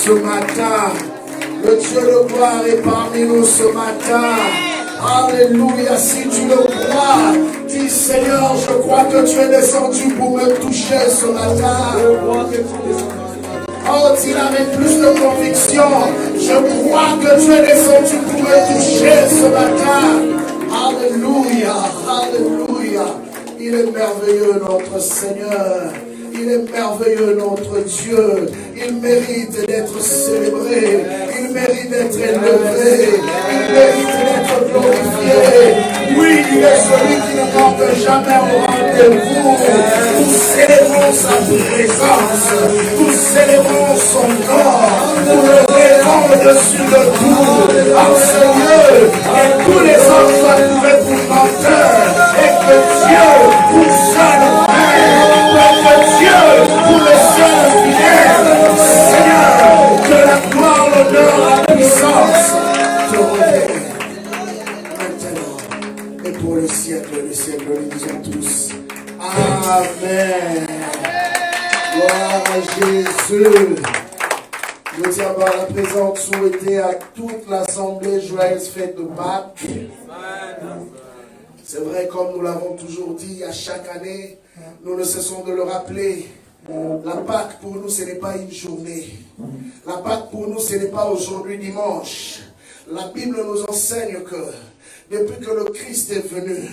ce matin. Le Dieu de gloire est parmi nous ce matin. Alléluia, si tu le crois, dis Seigneur, je crois que tu es descendu pour me toucher ce matin. Oh, dis avec plus de conviction, je crois que tu es descendu pour me toucher ce matin. Alléluia, alléluia. Il est merveilleux notre Seigneur. Il est merveilleux notre Dieu. Il mérite d'être célébré. Il mérite d'être élevé. Il mérite d'être glorifié. Oui, il est celui qui ne manque jamais au rendez-vous. Nous célébrons sa présence. Nous célébrons son nom. Nous le rêvons au-dessus de tout. En ce lieu, et tous les hommes soient trouvés pour menteurs. Et que Dieu, pour seul que Dieu, pour le seul fidèle, Seigneur, que la gloire, l'honneur, la puissance te reviennent maintenant et pour le siècle des siècles, nous disons tous Amen. Gloire à Jésus. Je tiens par la présente souhaiter à toute l'assemblée joyeuse fête de Pâques. C'est vrai, comme nous l'avons toujours dit à chaque année, nous ne cessons de le rappeler. La Pâque pour nous, ce n'est pas une journée. La Pâque pour nous, ce n'est pas aujourd'hui dimanche. La Bible nous enseigne que depuis que le Christ est venu,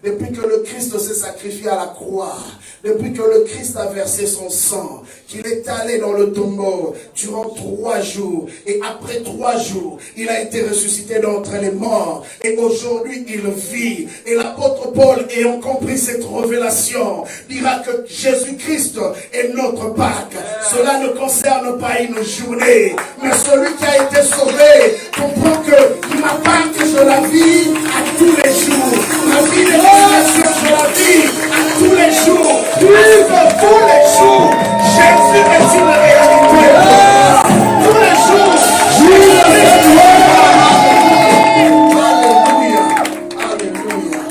depuis que le Christ s'est sacrifié à la croix, depuis que le Christ a versé son sang, qu'il est allé dans le tombeau durant 3 jours, et après 3 jours, il a été ressuscité d'entre les morts, et aujourd'hui il vit. Et l'apôtre Paul, ayant compris cette révélation, dira que Jésus-Christ est notre Pâque. Cela ne concerne pas une journée, mais celui qui a été sauvé comprend que ma Pâque, je la vis à tous les jours. Ma vie de résurrection, je la vis à tous les jours. Parce que tous les jours, Jésus est une réalité. Tous les jours, Jésus est une réalité. Alléluia. Alléluia.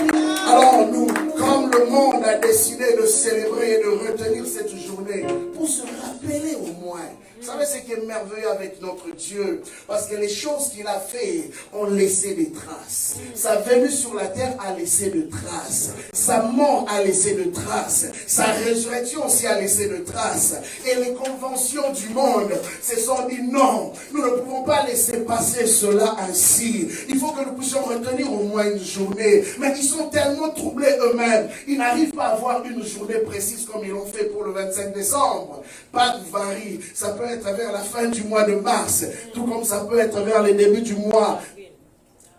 Alors nous, comme le monde a décidé de célébrer et de retenir cette journée, pour se rappeler au moins. Vous savez ce qui est merveilleux avec notre Dieu? Parce que les choses qu'il a fait ont laissé des traces. Sa venue sur la terre a laissé des traces. Sa mort a laissé des traces. Sa résurrection aussi a laissé des traces. Et les conventions du monde se sont dit non, nous ne pouvons pas laisser passer cela ainsi. Il faut que nous puissions retenir au moins une journée. Mais ils sont tellement troublés eux-mêmes. Ils n'arrivent pas à avoir une journée précise comme ils l'ont fait pour le 25 décembre. Pâques varie. Ça peut être vers la fin du mois de mars, tout comme ça peut être vers le début du mois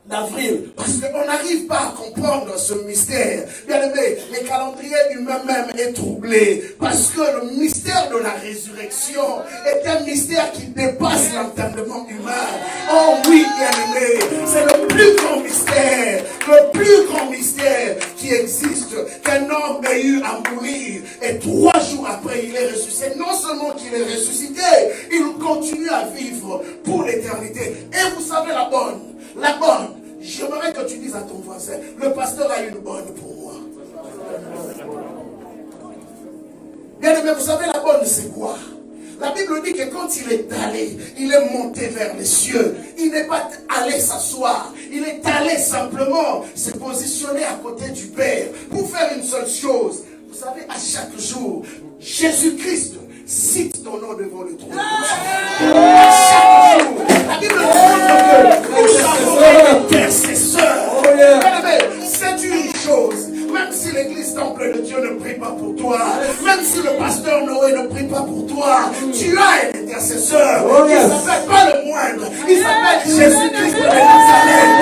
d'avril, parce qu'on n'arrive pas à comprendre ce mystère. Bien aimé, le calendrier humain même est troublé, parce que le mystère de la résurrection est un mystère qui dépasse l'entendement humain. Oh oui, bien aimé, c'est le plus grand mystère qui existe, qu'un homme ait eu à mourir, et 3 jours après il est ressuscité. Non seulement qu'il est ressuscité, il continue à vivre pour l'éternité. Et vous savez la bonne, j'aimerais que tu dises à ton voisin, le pasteur a une bonne pour moi. Bien aimé, vous savez la bonne c'est quoi? La Bible dit que quand il est allé, il est monté vers les cieux. Il n'est pas allé s'asseoir. Il est allé simplement se positionner à côté du Père pour faire une seule chose. Vous savez, à chaque jour, Jésus-Christ cite ton nom devant le trône. À chaque jour, la Bible montre que nous avons un intercesseur. C'est une chose. Même si l'église temple de Dieu ne prie pas pour toi, même si le pasteur Noé ne prie pas pour toi, tu as un intercesseur. Il ne s'appelle pas le moindre. Il s'appelle Jésus-Christ de Nazareth.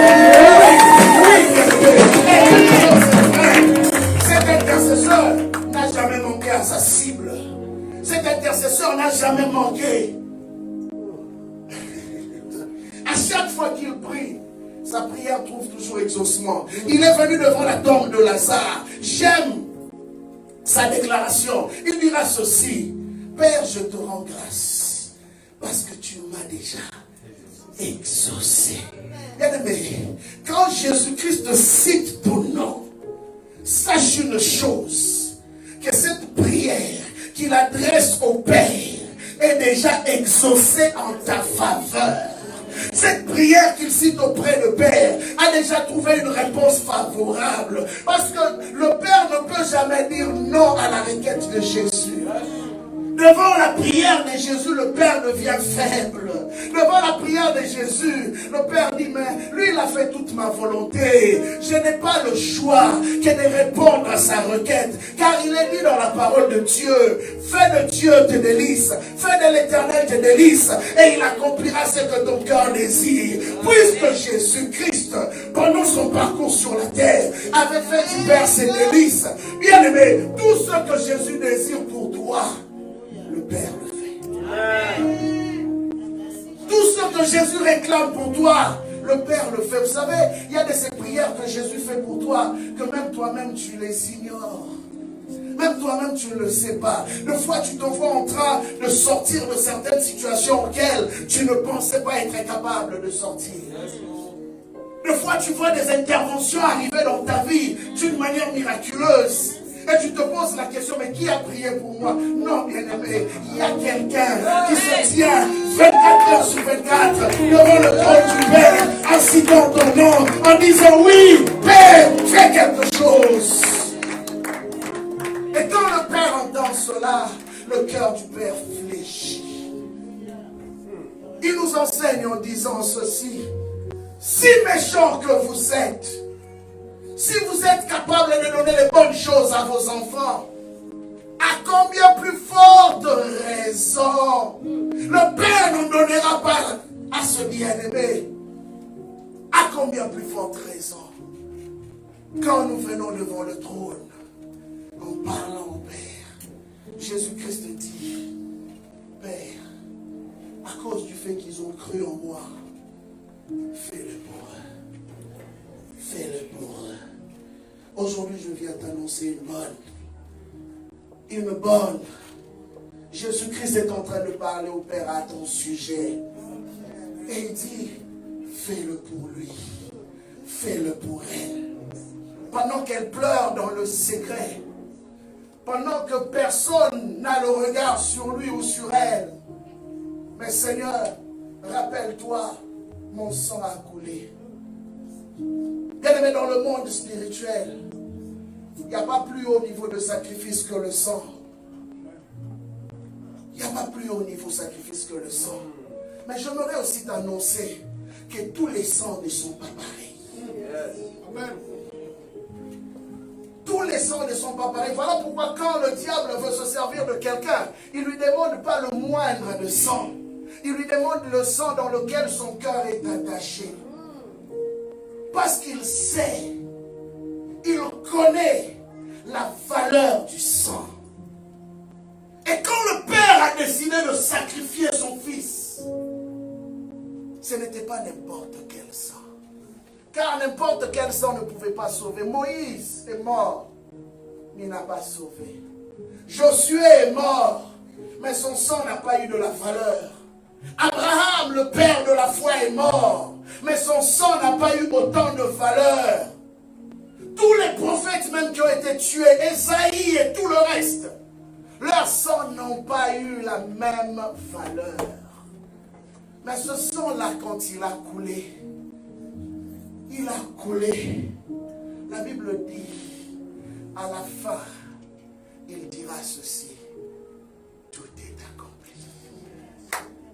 Cet intercesseur n'a jamais manqué à sa cible. Cet intercesseur n'a jamais manqué. À chaque fois qu'il prie, sa prière trouve toujours exaucement. Il est venu devant la tombe de Lazare. J'aime sa déclaration. Il dira ceci: Père, je te rends grâce parce que tu m'as déjà exaucé. Bien-aimé, quand Jésus-Christ cite ton nom, sache une chose, que cette prière qu'il adresse au Père est est déjà exaucée en ta faveur. Cette prière qu'il cite auprès du Père a déjà trouvé une réponse favorable. Parce que le Père ne peut jamais dire non à la requête de Jésus. Devant la prière de Jésus, le Père devient faible. Devant la prière de Jésus, le Père dit, mais lui, il a fait toute ma volonté. Je n'ai pas le choix que de répondre à sa requête. Car il est dit dans la parole de Dieu, fais de Dieu tes délices, fais de l'Éternel tes délices, et il accomplira ce que ton cœur désire. Puisque Jésus-Christ, pendant son parcours sur la terre, avait fait du Père ses délices. Bien aimé, tout ce que Jésus désire pour toi, le Père le fait. Tout ce que Jésus réclame pour toi, le Père le fait. Vous savez, il y a de ces prières que Jésus fait pour toi, que même toi-même tu les ignores. Même toi-même tu ne le sais pas. Des fois tu te vois en train de sortir de certaines situations auxquelles tu ne pensais pas être capable de sortir. Des fois tu vois des interventions arriver dans ta vie d'une manière miraculeuse. Et tu te poses la question, mais qui a prié pour moi? Non, bien-aimé, il y a quelqu'un qui se tient 24 heures sur 24 devant le trône du Père, en citant ton nom, en disant oui, Père, fais quelque chose. Et quand le Père entend cela, le cœur du Père fléchit. Il nous enseigne en disant ceci, si méchant que vous êtes, si vous êtes capable de donner les bonnes choses à vos enfants, à combien plus forte raison le Père ne donnera pas à ce bien-aimé? À combien plus forte raison quand nous venons devant le trône, en parlant au Père, Jésus-Christ dit, Père, à cause du fait qu'ils ont cru en moi, fais-le pour eux. Fais-le pour eux. Aujourd'hui, je viens t'annoncer une bonne. Jésus-Christ est en train de parler au Père à ton sujet. Et il dit, fais-le pour lui. Fais-le pour elle. Pendant qu'elle pleure dans le secret, pendant que personne n'a le regard sur lui ou sur elle, mais Seigneur, rappelle-toi, mon sang a coulé. Bien-aimé, dans le monde spirituel, il n'y a pas plus haut niveau de sacrifice que le sang. Il n'y a pas plus haut niveau de sacrifice que le sang. Mais j'aimerais aussi t'annoncer que tous les sangs ne sont pas pareils. Amen. Tous les sangs ne sont pas pareils. Voilà pourquoi quand le diable veut se servir de quelqu'un, il ne lui demande pas le moindre de sang. Il lui demande le sang dans lequel son cœur est attaché. Parce qu'il sait, il connaît la valeur du sang. Et quand le Père a décidé de sacrifier son Fils, ce n'était pas n'importe quel sang. Car n'importe quel sang ne pouvait pas sauver. Moïse est mort, mais il n'a pas sauvé. Josué est mort, mais son sang n'a pas eu de la valeur. Abraham, le père de la foi, est mort, mais son sang n'a pas eu autant de valeur. Tous les prophètes même qui ont été tués, Ésaïe et tout le reste, leurs sangs n'ont pas eu la même valeur. Mais ce sang-là, quand il a coulé, la Bible dit, à la fin, il dira ceci, tout est accompli.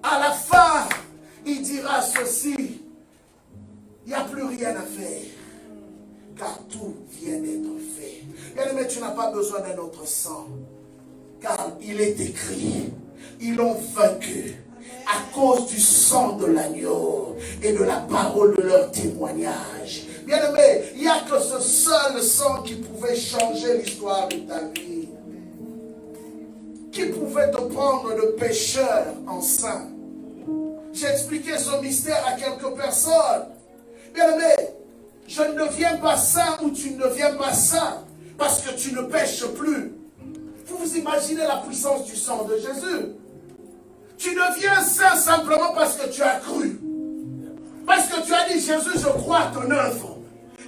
À la fin, il dira ceci, il n'y a plus rien à faire, car tout vient d'être fait. Bien-aimé, tu n'as pas besoin d'un autre sang, car il est écrit, ils l'ont vaincu à cause du sang de l'agneau et de la parole de leur témoignage. Bien-aimé, il n'y a que ce seul sang qui pouvait changer l'histoire de ta vie, qui pouvait te prendre de pécheur en saint. J'ai expliqué ce mystère à quelques personnes. Bien-aimé, je ne deviens pas saint ou tu ne deviens pas saint parce que tu ne pêches plus. Vous imaginez la puissance du sang de Jésus. Tu deviens saint simplement parce que tu as cru. Parce que tu as dit, Jésus, je crois à ton œuvre.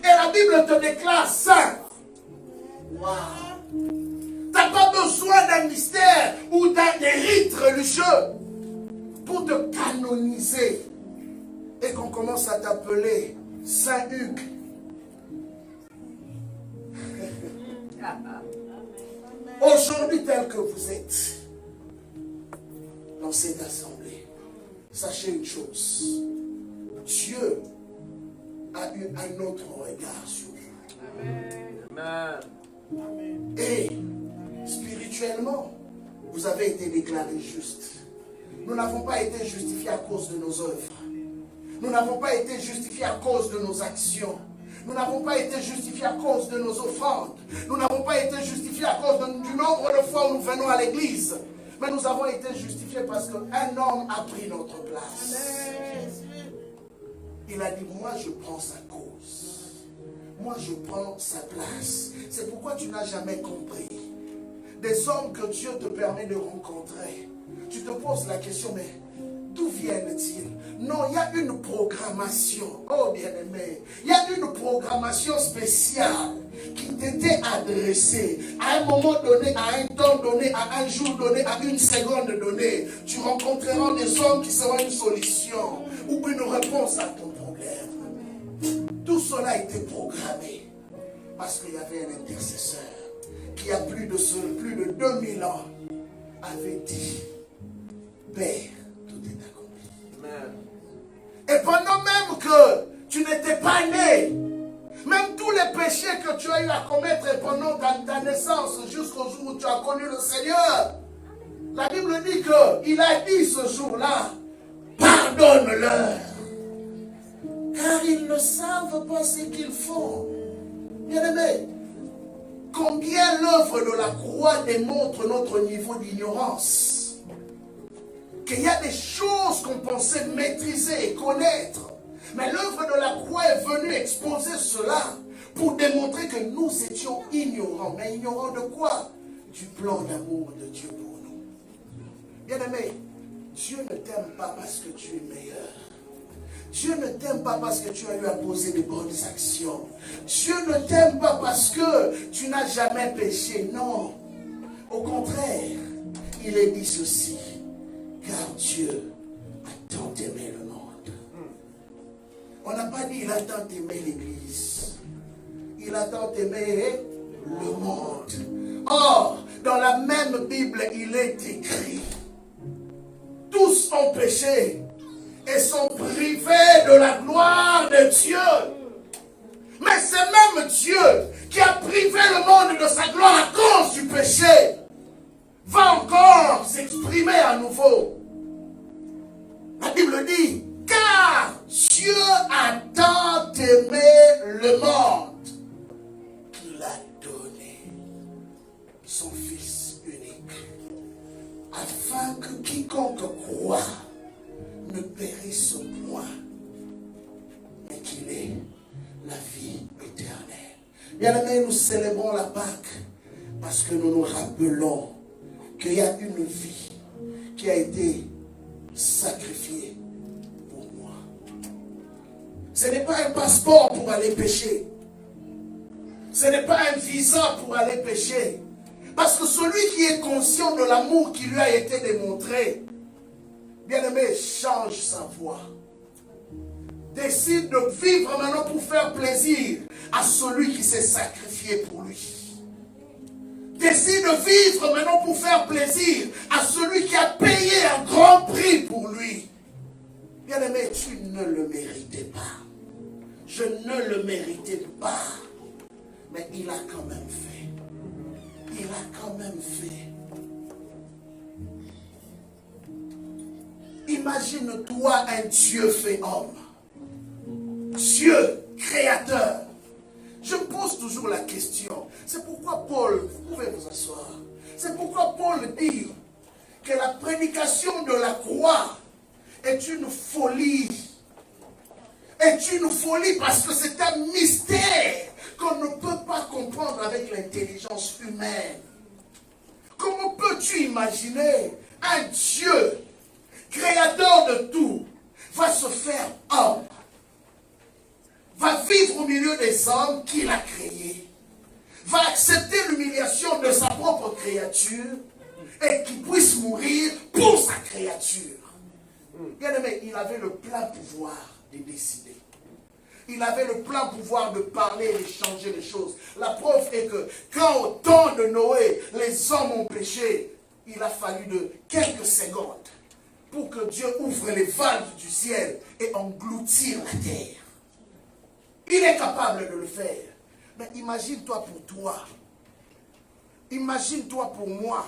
Et la Bible te déclare saint. Waouh! Tu n'as pas besoin d'un mystère ou d'un rites religieux pour te canoniser et qu'on commence à t'appeler Saint Hugues. Aujourd'hui, tel que vous êtes dans cette assemblée, sachez une chose, Dieu a eu un autre regard sur vous. Amen. Et spirituellement, vous avez été déclarés justes. Nous n'avons pas été justifiés à cause de nos œuvres. Nous n'avons pas été justifiés à cause de nos actions. Nous n'avons pas été justifiés à cause de nos offrandes. Nous n'avons pas été justifiés à cause du nombre de fois où nous venons à l'église. Mais nous avons été justifiés parce qu'un homme a pris notre place. Il a dit, moi je prends sa cause. Moi je prends sa place. C'est pourquoi tu n'as jamais compris. Des hommes que Dieu te permet de rencontrer. Tu te poses la question, mais d'où viennent-ils? Non, il y a une programmation. Oh bien-aimé, il y a une programmation spéciale qui t'était adressée à un moment donné, à un temps donné, à un jour donné, à une seconde donnée. Tu rencontreras des hommes qui seront une solution ou une réponse à ton problème. Tout cela a été programmé parce qu'il y avait un intercesseur qui a plus de 2000 ans avait dit, Père, tout est accompli. Amen. Et pendant même que tu n'étais pas né, même tous les péchés que tu as eu à commettre pendant ta naissance jusqu'au jour où tu as connu le Seigneur, la Bible dit qu'il a dit ce jour-là, pardonne-leur, car ils ne savent pas ce qu'ils font. Bien-aimé, combien l'œuvre de la croix démontre notre niveau d'ignorance. Qu'il y a des choses qu'on pensait maîtriser et connaître. Mais l'œuvre de la croix est venue exposer cela pour démontrer que nous étions ignorants. Mais ignorants de quoi? Du plan d'amour de Dieu pour nous. Bien-aimé, Dieu ne t'aime pas parce que tu es meilleur. Dieu ne t'aime pas parce que tu as eu à poser de bonnes actions. Dieu ne t'aime pas parce que tu n'as jamais péché. Non. Au contraire, il est dit ceci. Car Dieu a tant aimé le monde. On n'a pas dit il a tant aimé l'Église. Il a tant aimé le monde. Or, dans la même Bible, il est écrit. Tous ont péché et sont privés de la gloire de Dieu. Mais c'est même Dieu qui a privé le monde de sa gloire à cause du péché. Va encore s'exprimer à nouveau. La Bible dit, car Dieu a tant aimé le monde qu'il a donné son Fils unique, afin que quiconque croit ne périsse point, mais qu'il ait la vie éternelle. Bien-aimés, nous célébrons la Pâque parce que nous nous rappelons qu'il y a une vie qui a été sacrifiée pour moi. Ce n'est pas un passeport pour aller pécher. Ce n'est pas un visa pour aller pécher. Parce que celui qui est conscient de l'amour qui lui a été démontré, bien-aimé, change sa voie. Décide de vivre maintenant pour faire plaisir à celui qui s'est sacrifié pour lui. Décide de vivre maintenant pour faire plaisir à celui qui a payé un grand prix pour lui. Bien-aimé, tu ne le méritais pas. Je ne le méritais pas. Mais il a quand même fait. Il a quand même fait. Imagine-toi un Dieu fait homme. Dieu créateur. Je me pose toujours la question. C'est pourquoi Paul, vous pouvez vous asseoir. C'est pourquoi Paul dit que la prédication de la croix est une folie. Est une folie parce que c'est un mystère qu'on ne peut pas comprendre avec l'intelligence humaine. Comment peux-tu imaginer un Dieu créateur de tout va se faire homme, va vivre au milieu des hommes qu'il a créés, va accepter l'humiliation de sa propre créature, et qu'il puisse mourir pour sa créature. Bien aimé, il avait le plein pouvoir de décider. Il avait le plein pouvoir de parler et de changer les choses. La preuve est que quand au temps de Noé, les hommes ont péché, il a fallu de quelques secondes pour que Dieu ouvre les valves du ciel et engloutir la terre. Il est capable de le faire. Mais imagine-toi pour toi. Imagine-toi pour moi.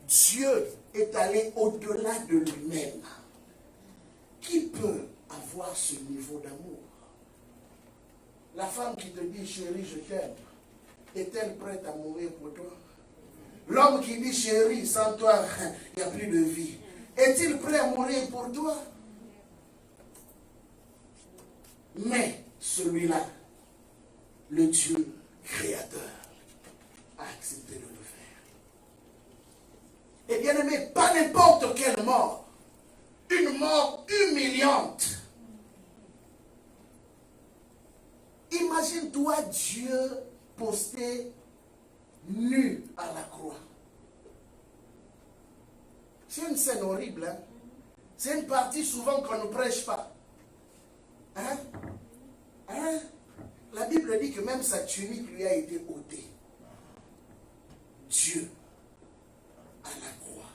Dieu est allé au-delà de lui-même. Qui peut avoir ce niveau d'amour? La femme qui te dit, chérie, je t'aime, est-elle prête à mourir pour toi? L'homme qui dit, chérie, sans toi, il n'y a plus de vie, est-il prêt à mourir pour toi? Mais celui-là, le Dieu créateur, a accepté de le faire. Et bien aimé, pas n'importe quelle mort. Une mort humiliante. Imagine-toi Dieu posté nu à la croix. C'est une scène horrible. Hein? C'est une partie souvent qu'on ne prêche pas. Hein? Hein? La Bible dit que même sa tunique lui a été ôtée. Dieu à la croix.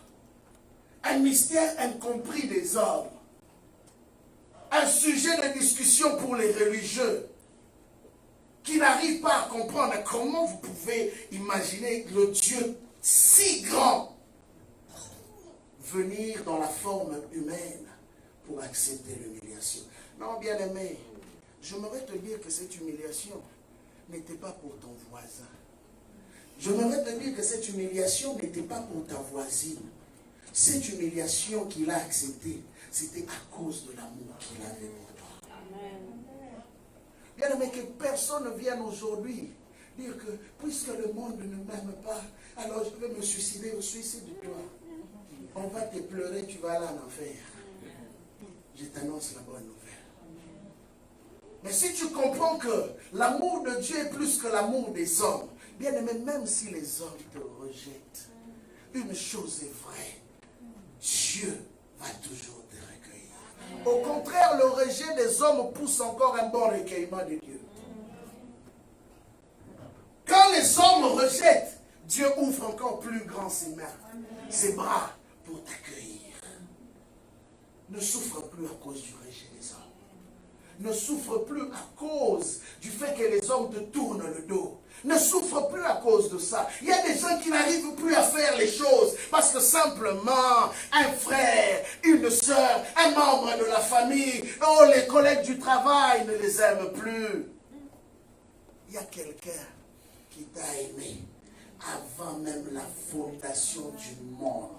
Un mystère incompris des hommes. Un sujet de discussion pour les religieux qui n'arrivent pas à comprendre comment vous pouvez imaginer le Dieu si grand venir dans la forme humaine pour accepter l'humiliation. Non, bien-aimé, j'aimerais te dire que cette humiliation n'était pas pour ton voisin. J'aimerais te dire que cette humiliation n'était pas pour ta voisine. Cette humiliation qu'il a acceptée, c'était à cause de l'amour qu'il avait pour toi. Amen. Bien aimé, que personne ne vienne aujourd'hui dire que puisque le monde ne m'aime pas, alors je vais me suicider au suicide de toi. On va te pleurer, tu vas aller en enfer. Je t'annonce la bonne nouvelle. Mais si tu comprends que l'amour de Dieu est plus que l'amour des hommes, bien aimé, même si les hommes te rejettent, une chose est vraie. Dieu va toujours te recueillir. Au contraire, le rejet des hommes pousse encore un bon recueillement de Dieu. Quand les hommes rejettent, Dieu ouvre encore plus grand ses mains, ses bras pour t'accueillir. Ne souffre plus à cause du rejet des hommes. Ne souffre plus à cause du fait que les hommes te tournent le dos. Ne souffre plus à cause de ça. Il y a des gens qui n'arrivent plus à faire les choses parce que simplement un frère, une soeur, un membre de la famille, oh, les collègues du travail ne les aiment plus. Il y a quelqu'un qui t'a aimé avant même la fondation du monde.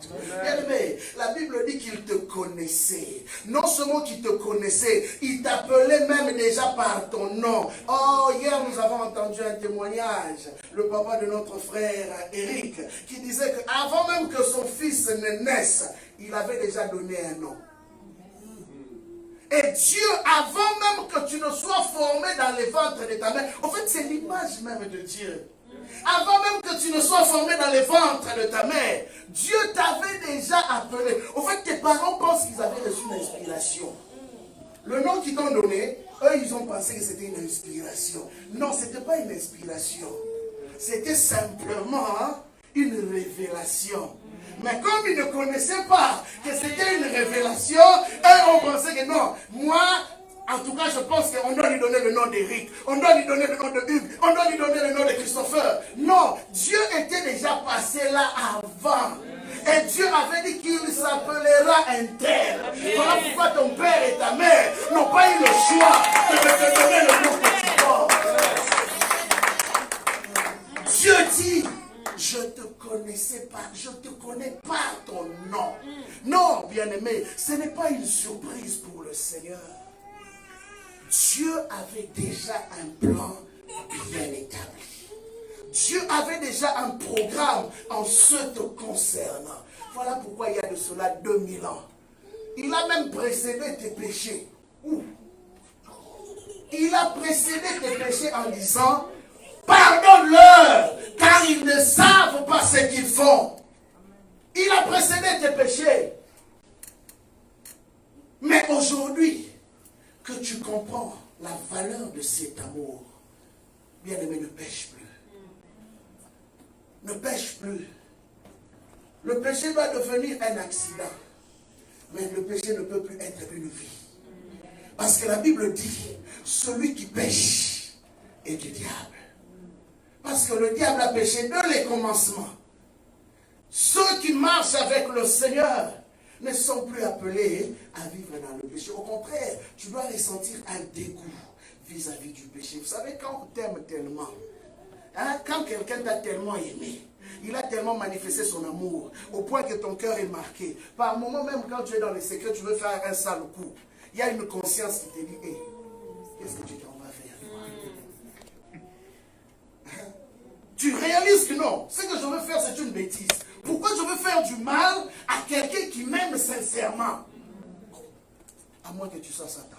Bien aimé, la Bible dit qu'il te connaissait. Non seulement qu'il te connaissait, il t'appelait même déjà par ton nom. Oh, hier nous avons entendu un témoignage, le papa de notre frère Eric, qui disait qu'avant même que son fils ne naisse, il avait déjà donné un nom. Et Dieu, avant même que tu ne sois formé dans les ventres de ta mère, en fait c'est l'image même de Dieu. Avant même que tu ne sois formé dans les ventres de ta mère, Dieu t'avait déjà appelé. En fait, tes parents pensent qu'ils avaient reçu une inspiration. Le nom qu'ils t'ont donné, eux, ils ont pensé que c'était une inspiration. Non, ce n'était pas une inspiration. C'était simplement une révélation. Mais comme ils ne connaissaient pas que c'était une révélation, eux ont pensé que non, moi... En tout cas, je pense qu'on doit lui donner le nom d'Éric, on doit lui donner le nom de Hugues, on doit lui donner le nom de Christopher. Non, Dieu était déjà passé là avant. Et Dieu avait dit qu'il s'appellera un tel. Voilà pourquoi ton père et ta mère n'ont pas eu le choix de te donner le nom que tu portes. Dieu dit, je te connaissais pas, je ne te connais pas ton nom. Non, bien-aimé, ce n'est pas une surprise pour le Seigneur. Dieu avait déjà un plan bien établi. Dieu avait déjà un programme en ce te concernant. Voilà pourquoi il y a de cela 2000 ans. Il a même précédé tes péchés. Il a précédé tes péchés en disant, pardonne-leur, car ils ne savent pas ce qu'ils font. tes péchés. Mais aujourd'hui, que tu comprends la valeur de cet amour, bien-aimé, ne pêche plus. Ne pêche plus. Le péché va devenir un accident. Mais le péché ne peut plus être une vie. Parce que la Bible dit, celui qui pêche est du diable. Parce que le diable a péché dès les commencements. Ceux qui marchent avec le Seigneur ne sont plus appelés à vivre dans le péché. Au contraire, tu dois ressentir un dégoût vis-à-vis du péché. Vous savez, quand on t'aime tellement, hein, quand quelqu'un t'a tellement aimé, il a tellement manifesté son amour, au point que ton cœur est marqué. Par moment même, quand tu es dans les secrets, tu veux faire un sale coup. Il y a une conscience qui te dit, hey, qu'est-ce que tu t'en vas faire? Hein? Tu réalises que non, ce que je veux faire, c'est une bêtise. Pourquoi je veux faire du mal à quelqu'un qui m'aime sincèrement? À moins que tu sois Satan.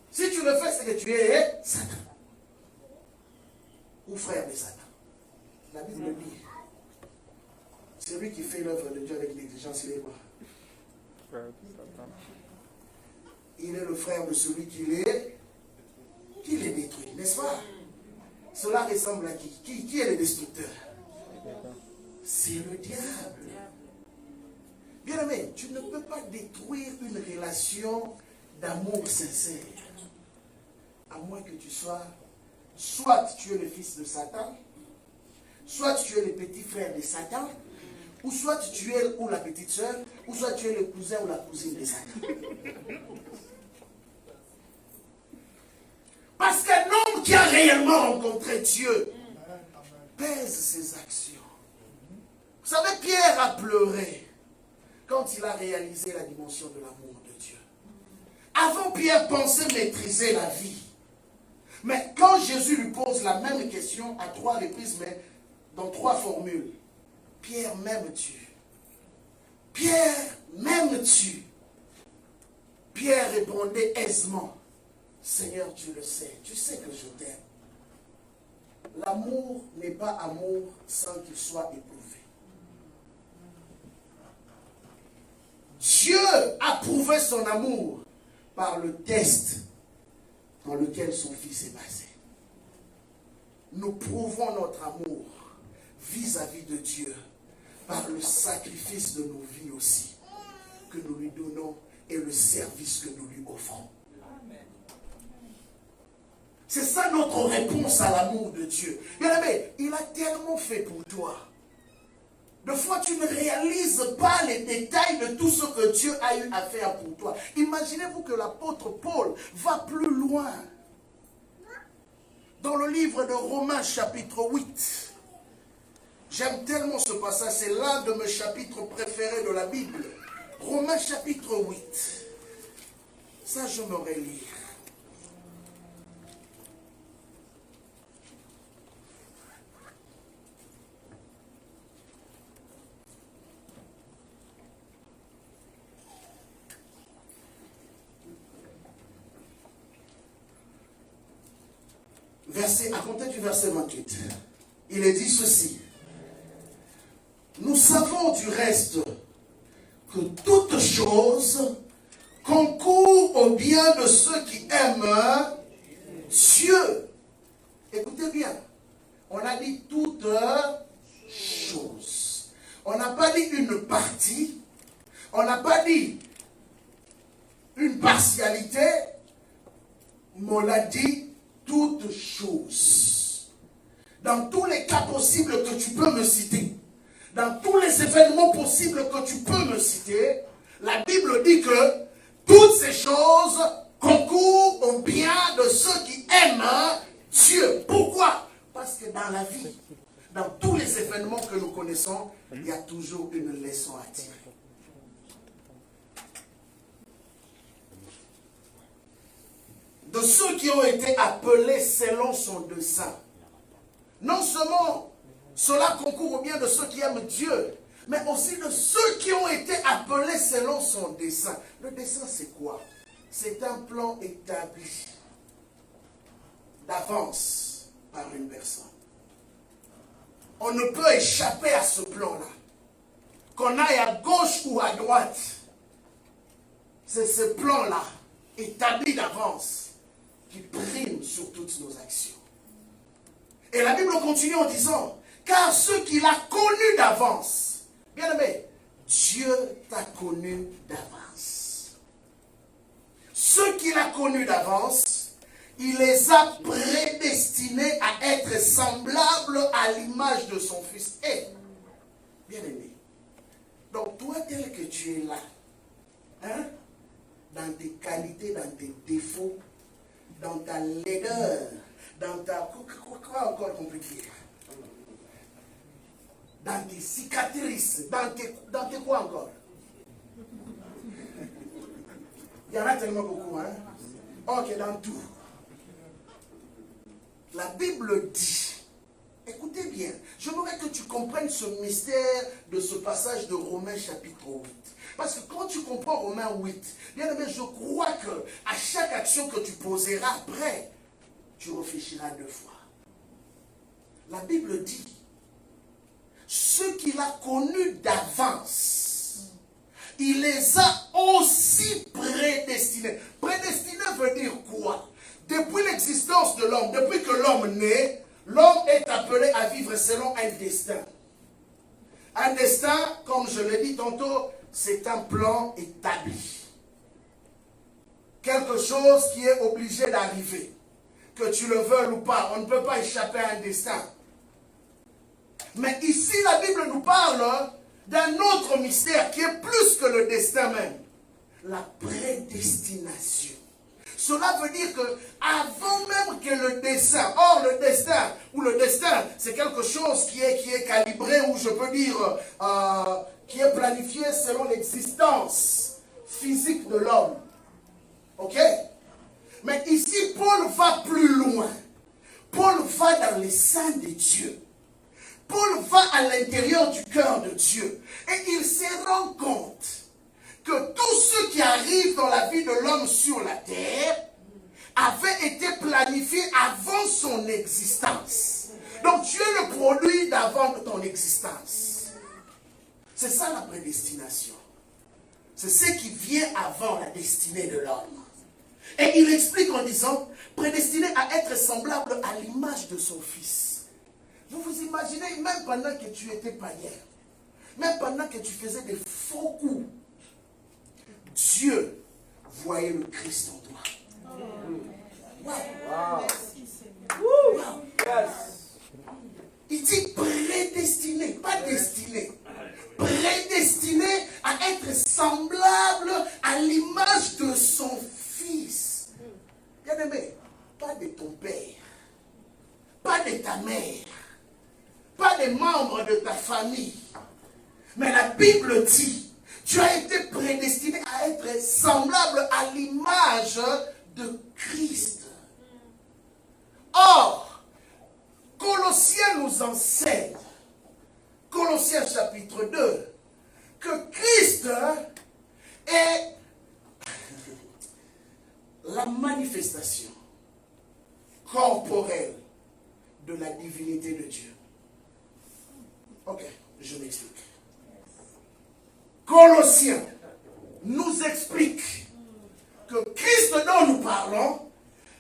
Si tu le fais, c'est que tu es Satan. Ou frère de Satan. La Bible le dit. Celui qui fait l'œuvre de Dieu avec négligence, il est quoi? Il est le frère de celui qui les détruit, n'est-ce pas? Cela ressemble à qui? Qui est le destructeur? C'est le diable. Bien-aimé, tu ne peux pas détruire une relation d'amour sincère. À moins que tu sois, soit tu es le fils de Satan, soit tu es le petit frère de Satan, ou soit tu es ou la petite soeur, ou soit tu es le cousin ou la cousine de Satan. Parce qu'un homme qui a réellement rencontré Dieu pèse ses actions. Vous savez, Pierre a pleuré quand il a réalisé la dimension de l'amour de Dieu. Avant, Pierre pensait maîtriser la vie. Mais quand Jésus lui pose la même question à 3 reprises, mais dans 3 formules, Pierre, m'aimes-tu? Pierre, m'aimes-tu? Pierre répondait aisément, Seigneur, tu le sais, tu sais que je t'aime. L'amour n'est pas amour sans qu'il soit éprouvé. Dieu a prouvé son amour par le test dans lequel son Fils est basé. Nous prouvons notre amour vis-à-vis de Dieu par le sacrifice de nos vies aussi que nous lui donnons et le service que nous lui offrons. C'est ça notre réponse à l'amour de Dieu. Bien-aimé, il a tellement fait pour toi. Des fois, tu ne réalises pas les détails de tout ce que Dieu a eu à faire pour toi. Imaginez-vous que l'apôtre Paul va plus loin. Dans le livre de Romains chapitre 8. J'aime tellement ce passage, c'est l'un de mes chapitres préférés de la Bible. Romains chapitre 8. Ça, je me relire. À compter du verset 28, il est dit ceci. Nous savons du reste que toute chose concourt au bien de ceux qui aiment Dieu. Écoutez bien, on a dit toute chose. On n'a pas dit une partie, on n'a pas dit une partialité, mais on a dit toutes choses. Dans tous les cas possibles que tu peux me citer, dans tous les événements possibles que tu peux me citer, la Bible dit que toutes ces choses concourent au bien de ceux qui aiment Dieu. Pourquoi? Parce que dans la vie, dans tous les événements que nous connaissons, il y a toujours une leçon à tirer. De ceux qui ont été appelés selon son dessein. Non seulement cela concourt au bien de ceux qui aiment Dieu, mais aussi de ceux qui ont été appelés selon son dessein. Le dessein, c'est quoi? C'est un plan établi d'avance par une personne. On ne peut échapper à ce plan-là. qu'on aille à gauche ou à droite, c'est ce plan-là, établi d'avance, qui prime sur toutes nos actions. Et la Bible continue en disant, car ceux qu'il a connus d'avance, bien aimé, Dieu t'a connu d'avance. Ceux qu'il a connus d'avance, il les a prédestinés à être semblables à l'image de son Fils. Et, bien aimé, donc toi tel que tu es là, hein, dans tes qualités, dans tes défauts, dans ta laideur, dans ta... Quoi encore compliqué? Dans tes cicatrices, dans tes quoi encore? Il y en a tellement beaucoup, hein? Ok, dans tout. La Bible dit, écoutez bien, j'aimerais que tu comprennes ce mystère de ce passage de Romains chapitre 8. Parce que quand tu comprends Romains 8, bien aimé, je crois que à chaque action que tu poseras après, tu réfléchiras 2 fois. La Bible dit, ceux qu'il a connus d'avance, il les a aussi prédestinés. Prédestiné veut dire quoi? Depuis l'existence de l'homme, depuis que l'homme naît, l'homme est appelé à vivre selon un destin. Un destin, comme je l'ai dit tantôt, c'est un plan établi. Quelque chose qui est obligé d'arriver. Que tu le veuilles ou pas, on ne peut pas échapper à un destin. Mais ici, la Bible nous parle d'un autre mystère qui est plus que le destin même. La prédestination. Cela veut dire que avant même que le destin, or le destin, c'est quelque chose qui est calibré, ou je peux dire, qui est planifié selon l'existence physique de l'homme. Ok? Mais ici, Paul va plus loin. Paul va dans les seins de Dieu. Paul va à l'intérieur du cœur de Dieu. Et il se rend compte que tout ce qui arrive dans la vie de l'homme sur la terre avait été planifié avant son existence. Donc tu es le produit d'avant de ton existence. C'est ça la prédestination. C'est ce qui vient avant la destinée de l'homme. Et il explique en disant, prédestiné à être semblable à l'image de son Fils. Vous vous imaginez, même pendant que tu étais païen, même pendant que tu faisais des faux coups, Dieu voyait le Christ en toi. Wow. Wow. Wow. Il dit prédestiné, pas destiné. Prédestiné à être semblable à l'image de son Fils. Bien aimé, pas de ton père, pas de ta mère, pas des membres de ta famille. Mais la Bible dit, tu as été prédestiné à être semblable à l'image de Christ. Or, Colossiens nous enseigne, Colossiens chapitre 2, que Christ est la manifestation corporelle de la divinité de Dieu. Ok, je m'explique. Colossiens nous explique que Christ dont nous parlons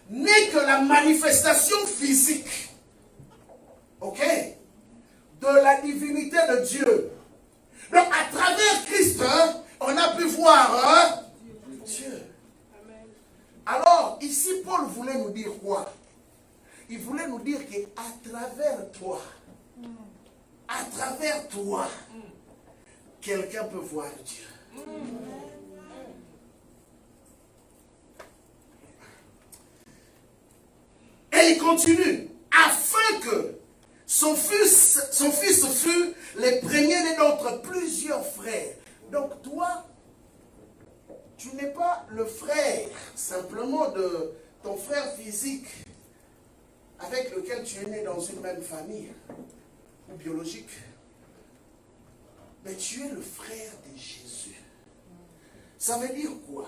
n'est que la manifestation physique, ok, de la divinité de Dieu. Donc à travers Christ, on a pu voir Dieu. Alors ici Paul voulait nous dire quoi? Il voulait nous dire qu'à travers toi, quelqu'un peut voir Dieu. Et il continue, afin que son fils fût les premiers d'entre plusieurs frères. Donc toi, tu n'es pas le frère simplement de ton frère physique avec lequel tu es né dans une même famille ou biologique. Mais tu es le frère de Jésus. Ça veut dire quoi?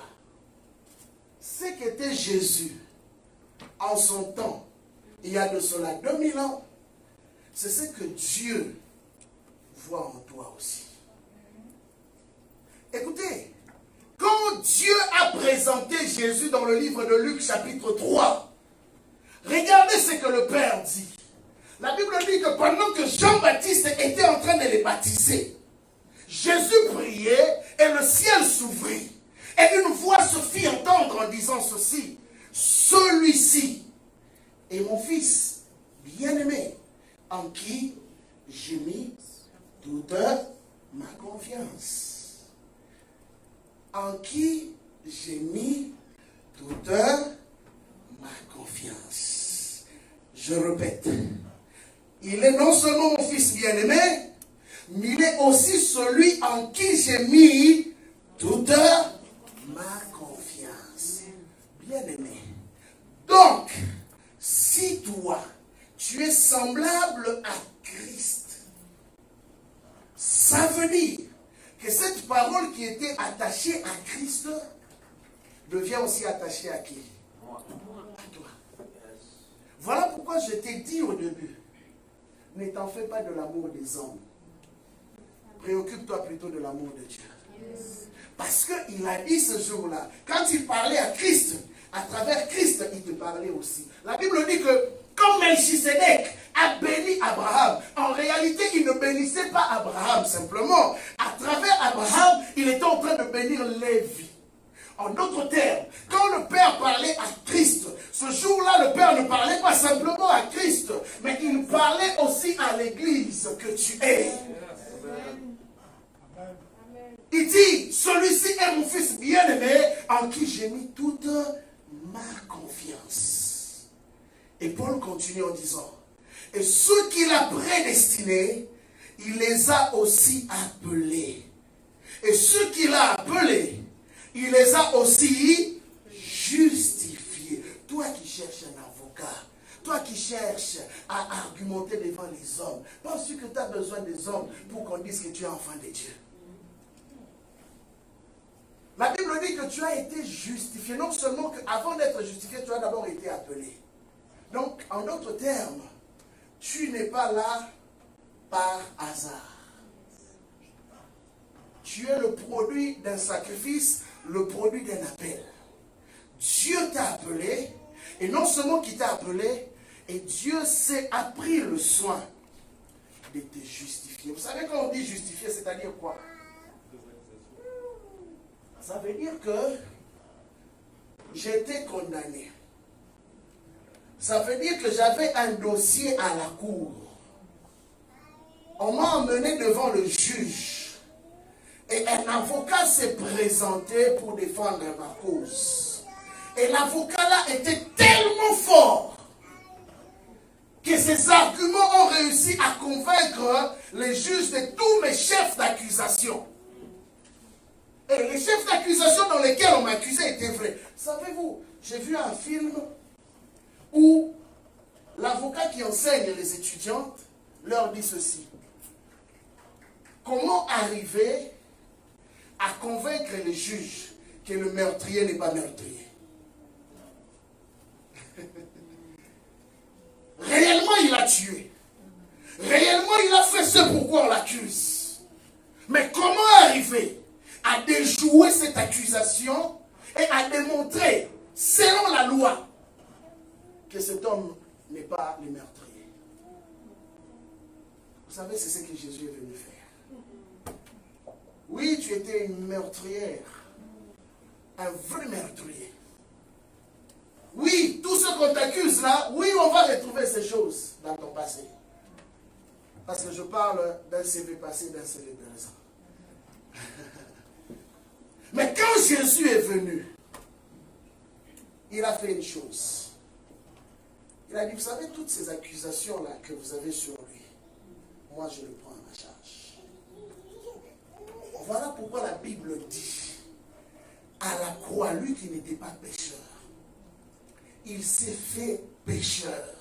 Ce qu'était Jésus en son temps, il y a de cela 2000 ans, c'est ce que Dieu voit en toi aussi. Dieu a présenté Jésus dans le livre de Luc chapitre 3. Regardez ce que le Père dit. La Bible dit que pendant que Jean-Baptiste était en train de les baptiser, Jésus priait et le ciel s'ouvrit. Et une voix se fit entendre en disant ceci: celui-ci est mon fils bien-aimé, en qui j'ai mis toute ma confiance. En qui j'ai mis toute ma confiance. Je répète, il est non seulement mon fils bien-aimé, mais il est aussi celui en qui j'ai mis toute ma confiance. Bien-aimé. Donc, si toi, tu es semblable à Christ, ça veut dire que cette parole qui était attachée à Christ devient aussi attachée à qui? À toi. Voilà pourquoi je t'ai dit au début, ne t'en fais pas de l'amour des hommes. Préoccupe-toi plutôt de l'amour de Dieu. Parce qu'il a dit ce jour-là, quand il parlait à Christ, à travers Christ, il te parlait aussi. La Bible dit que comme Melchisedec a béni Abraham, en réalité, il ne bénissait pas Abraham simplement. À travers Abraham, il était en train de bénir Lévi. En d'autres termes, quand le Père parlait à Christ, ce jour-là, le Père ne parlait pas simplement à Christ, mais il parlait aussi à l'Église que tu es. Il dit, celui-ci est mon fils bien-aimé, en qui j'ai mis toute ma confiance. Et Paul continue en disant, et ceux qu'il a prédestinés, il les a aussi appelés. Et ceux qu'il a appelés, il les a aussi justifiés. Toi qui cherches un avocat, toi qui cherches à argumenter devant les hommes, penses-tu que tu as besoin des hommes pour qu'on dise que tu es enfant de Dieu? La Bible dit que tu as été justifié. Non seulement qu'avant d'être justifié, tu as d'abord été appelé. Donc, en d'autres termes, tu n'es pas là par hasard. Tu es le produit d'un sacrifice, le produit d'un appel. Dieu t'a appelé, et non seulement qu'il t'a appelé, et Dieu a pris le soin de te justifier. Vous savez quand on dit justifier, c'est-à-dire quoi? Ça veut dire que j'étais condamné. Ça veut dire que j'avais un dossier à la cour. On m'a emmené devant le juge. Et un avocat s'est présenté pour défendre ma cause. Et l'avocat-là était tellement fort que ses arguments ont réussi à convaincre les juges de tous mes chefs d'accusation. Et les chefs d'accusation dans lesquels on m'accusait étaient vrais. Savez-vous, j'ai vu un film où l'avocat qui enseigne les étudiantes leur dit ceci. Comment arriver à convaincre les juges que le meurtrier n'est pas meurtrier? Réellement, il a tué. Réellement, il a fait ce pourquoi on l'accuse. Mais comment arriver à déjouer cette accusation et à démontrer, selon la loi, que cet homme n'est pas le meurtrier? Vous savez, c'est ce que Jésus est venu faire. Oui, tu étais une meurtrière, un vrai meurtrier. Oui, tout ce qu'on t'accuse là, oui, on va retrouver ces choses dans ton passé. Parce que je parle d'un CV passé, d'un CV présent. Mais quand Jésus est venu, il a fait une chose. Il a dit, vous savez, toutes ces accusations-là que vous avez sur lui, moi je le prends à ma charge. Voilà pourquoi la Bible dit, à la croix, lui qui n'était pas pécheur, il s'est fait pécheur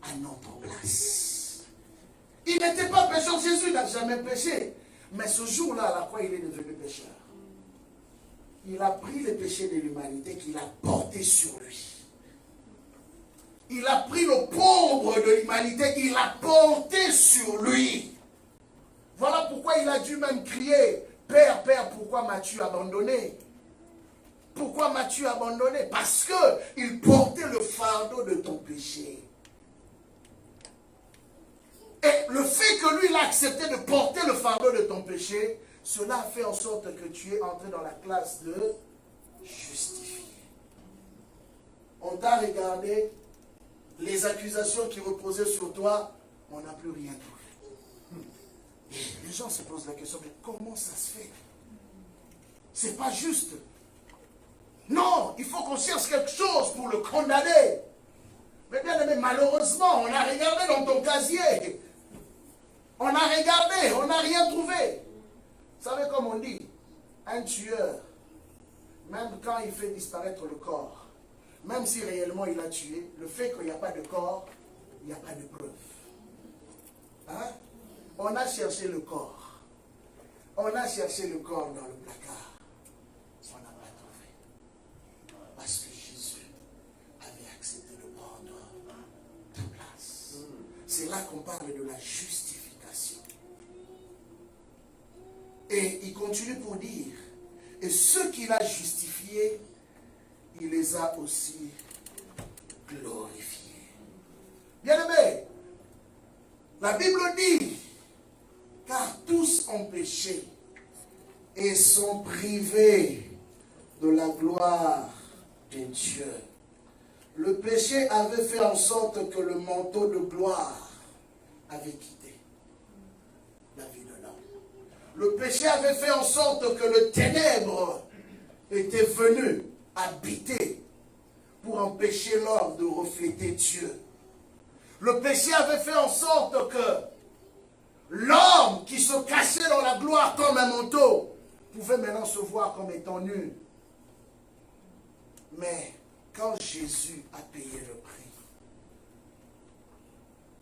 à notre place. Il n'était pas pécheur, Jésus n'a jamais péché. Mais ce jour-là, à la croix, il est devenu pécheur. Il a pris les péchés de l'humanité qu'il a portés sur lui. Il a pris le pauvre de l'humanité, il l'a porté sur lui. Voilà pourquoi il a dû même crier, Père, Père, pourquoi m'as-tu abandonné? Pourquoi m'as-tu abandonné? Parce qu'il portait le fardeau de ton péché. Et le fait que lui, il a accepté de porter le fardeau de ton péché, cela a fait en sorte que tu es entré dans la classe de justifié. On t'a regardé, les accusations qui reposaient sur toi, on n'a plus rien trouvé. Et les gens se posent la question, mais comment ça se fait? C'est pas juste. Non, il faut qu'on cherche quelque chose pour le condamner. Mais bien aimé, malheureusement, on a regardé dans ton casier. On a regardé, on n'a rien trouvé. Vous savez comme on dit, un tueur, même quand il fait disparaître le corps, même si réellement il a tué, le fait qu'il n'y a pas de corps, il n'y a pas de preuve. Hein? On a cherché le corps. On a cherché le corps dans le placard. On n'a pas trouvé. Parce que Jésus avait accepté de prendre ta place. C'est là qu'on parle de la justification. Et il continue pour dire, et ceux qu'il a justifiés, il les a aussi glorifiés. Bien-aimés, la Bible dit, car tous ont péché et sont privés de la gloire de Dieu. Le péché avait fait en sorte que le manteau de gloire avait quitté la vie de l'homme. Le péché avait fait en sorte que le ténèbre était venu habiter pour empêcher l'homme de refléter Dieu. Le péché avait fait en sorte que l'homme qui se cachait dans la gloire comme un manteau pouvait maintenant se voir comme étant nu. Mais quand Jésus a payé le prix,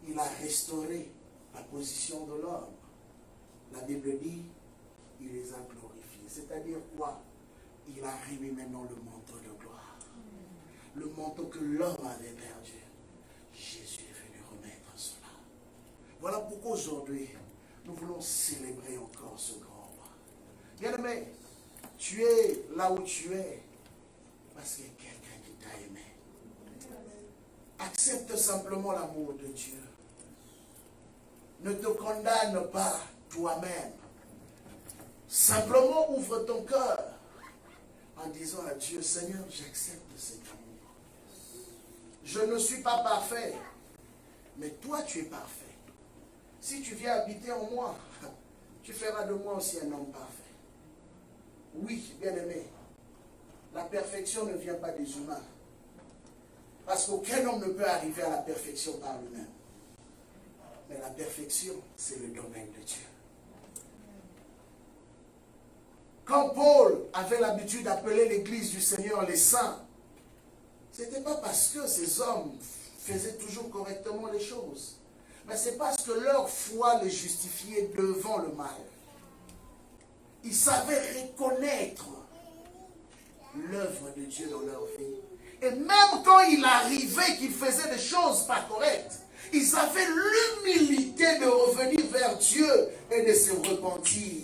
il a restauré la position de l'homme. La Bible dit, il les a glorifiés. C'est-à-dire quoi? Il a remis maintenant le manteau de gloire. Le manteau que l'homme avait perdu. Jésus est venu remettre cela. Voilà pourquoi aujourd'hui, nous voulons célébrer encore ce grand roi. Bien-aimé, tu es là où tu es parce qu'il y a quelqu'un qui t'a aimé. Accepte simplement l'amour de Dieu. Ne te condamne pas toi-même. Simplement ouvre ton cœur en disant à Dieu, Seigneur, j'accepte cet amour. Je ne suis pas parfait, mais toi tu es parfait. Si tu viens habiter en moi, tu feras de moi aussi un homme parfait. Oui, bien-aimé, la perfection ne vient pas des humains. Parce qu'aucun homme ne peut arriver à la perfection par lui-même. Mais la perfection, c'est le domaine de Dieu. Quand Paul avait l'habitude d'appeler l'église du Seigneur les saints, ce n'était pas parce que ces hommes faisaient toujours correctement les choses. Mais c'est parce que leur foi les justifiait devant le mal. Ils savaient reconnaître l'œuvre de Dieu dans leur vie. Et même quand il arrivait qu'ils faisaient des choses pas correctes, ils avaient l'humilité de revenir vers Dieu et de se repentir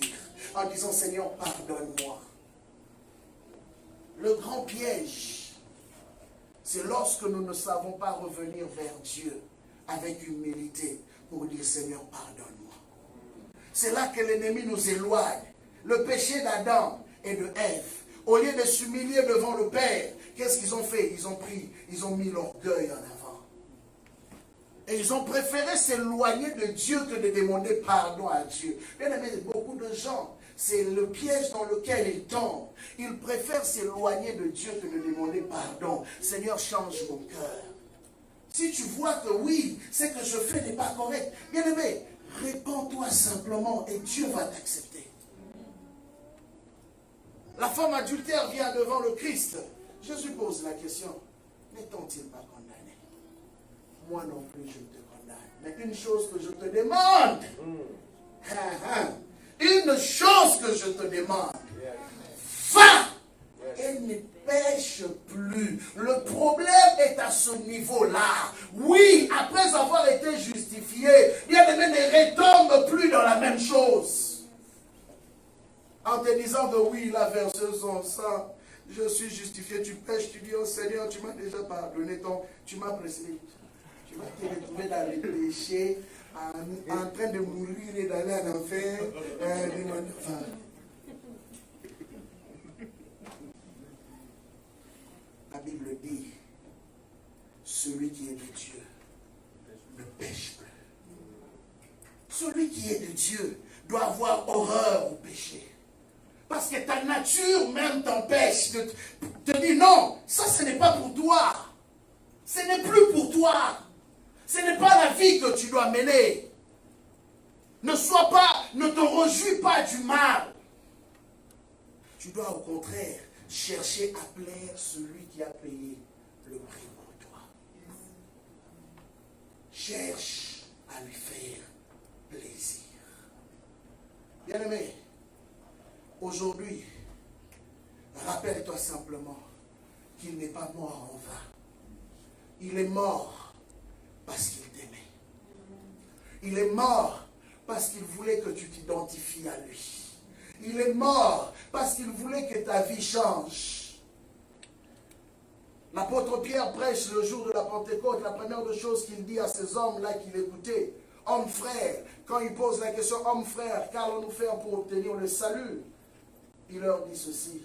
en disant, Seigneur, pardonne-moi. Le grand piège, c'est lorsque nous ne savons pas revenir vers Dieu avec humilité pour dire, Seigneur, pardonne-moi. C'est là que l'ennemi nous éloigne. Le péché d'Adam et de Ève, au lieu de s'humilier devant le Père, qu'est-ce qu'ils ont fait? Ils ont mis l'orgueil en avant. Et ils ont préféré s'éloigner de Dieu que de demander pardon à Dieu. Bien aimé, beaucoup de gens, c'est le piège dans lequel ils tombent. Ils préfèrent s'éloigner de Dieu que de demander pardon. Seigneur, change mon cœur. Si tu vois que oui, ce que je fais n'est pas correct, bien aimé, répands-toi simplement et Dieu va t'accepter. La femme adultère vient devant le Christ. Jésus pose la question, n'est-on-il pas condamné? Moi non plus je te condamne. Mais une chose que je te demande, une chose que je te demande, va et ne pêche plus. Le problème est à ce niveau-là. Oui, après avoir été justifié, bien-aimé, ne retombe plus dans la même chose. En te disant que oui, il a versé son sang, je suis justifié, tu pêches, tu dis, oh Seigneur, tu m'as déjà pardonné, tu m'as précédé. Tu vas te retrouver dans les péchés, en train de mourir et d'aller en enfer. La Bible dit, celui qui est de Dieu ne pêche plus. Celui qui est de Dieu doit avoir horreur au péché. Parce que ta nature même t'empêche de te dire non, ça ce n'est pas pour toi. Ce n'est plus pour toi. Ce n'est pas la vie que tu dois mener. Ne te réjouis pas du mal. Tu dois au contraire chercher à plaire celui qui a payé le prix pour toi. Cherche à lui faire plaisir. Bien-aimé, aujourd'hui, rappelle-toi simplement qu'il n'est pas mort en vain. Il est mort parce qu'il t'aimait. Il est mort parce qu'il voulait que tu t'identifies à lui. Il est mort parce qu'il voulait que ta vie change. L'apôtre Pierre prêche le jour de la Pentecôte. La première des choses qu'il dit à ces hommes-là qu'il écoutait, hommes frères, quand il pose la question, hommes frères, qu'allons-nous faire pour obtenir le salut? Il leur dit ceci,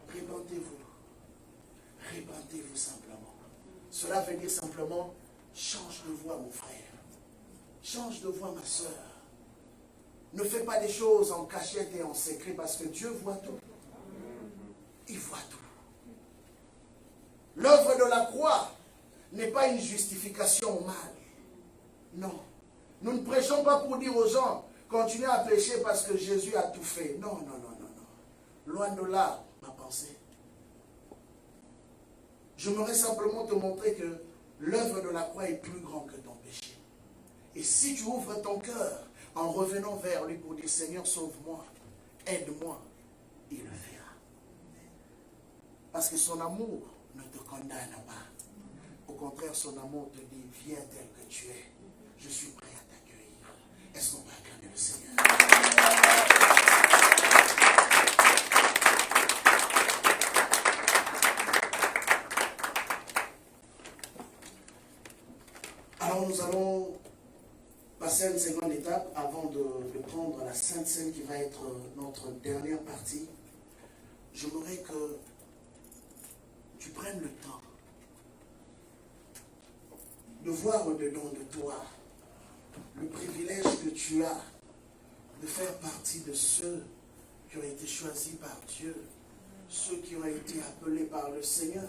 répentez-vous. Répentez-vous simplement. Cela veut dire simplement, change de voix mon frère. Change de voix ma soeur. Ne fais pas des choses en cachette et en secret parce que Dieu voit tout. Il voit tout. L'œuvre de la croix n'est pas une justification au mal. Non. Nous ne prêchons pas pour dire aux gens, continuez à pécher parce que Jésus a tout fait. Non, non, non, non, non. Loin de là, ma pensée. Je voudrais simplement te montrer que l'œuvre de la croix est plus grande que ton péché. Et si tu ouvres ton cœur en revenant vers lui pour dire, Seigneur, sauve-moi, aide-moi, il le fera. Parce que son amour ne te condamne pas. Au contraire, son amour te dit, viens tel que tu es. Je suis prêt à t'accueillir. Est-ce qu'on va acclamer le Seigneur? Alors nous allons passer à une seconde étape avant de prendre la Sainte Seine qui va être notre dernière partie. J'aimerais que tu prennes le temps de voir au-dedans de toi le privilège que tu as de faire partie de ceux qui ont été choisis par Dieu, ceux qui ont été appelés par le Seigneur.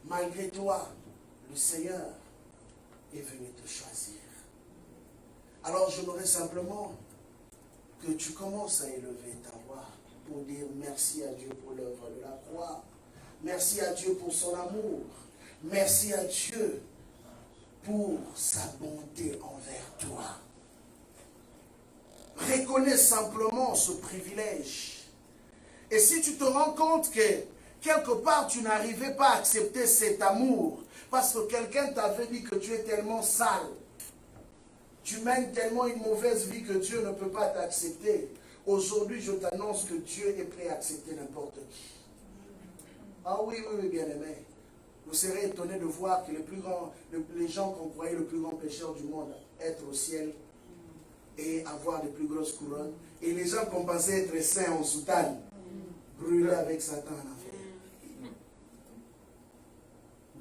Malgré toi, le Seigneur est venu te choisir. Alors j'aimerais simplement que tu commences à élever ta voix pour dire merci à Dieu pour l'œuvre de la croix. Merci à Dieu pour son amour. Merci à Dieu pour sa bonté envers toi. Reconnais simplement ce privilège. Et si tu te rends compte que quelque part tu n'arrivais pas à accepter cet amour, parce que quelqu'un t'avait dit que tu es tellement sale, tu mènes tellement une mauvaise vie que Dieu ne peut pas t'accepter. Aujourd'hui, je t'annonce que Dieu est prêt à accepter n'importe qui. Ah oui, oui, oui, bien-aimé. Vous serez étonné de voir que les gens qu'on croyait le plus grand pécheur du monde, être au ciel et avoir les plus grosses couronnes, et les gens qu'on pensait être saints en soutane, brûlés avec Satan en enfer.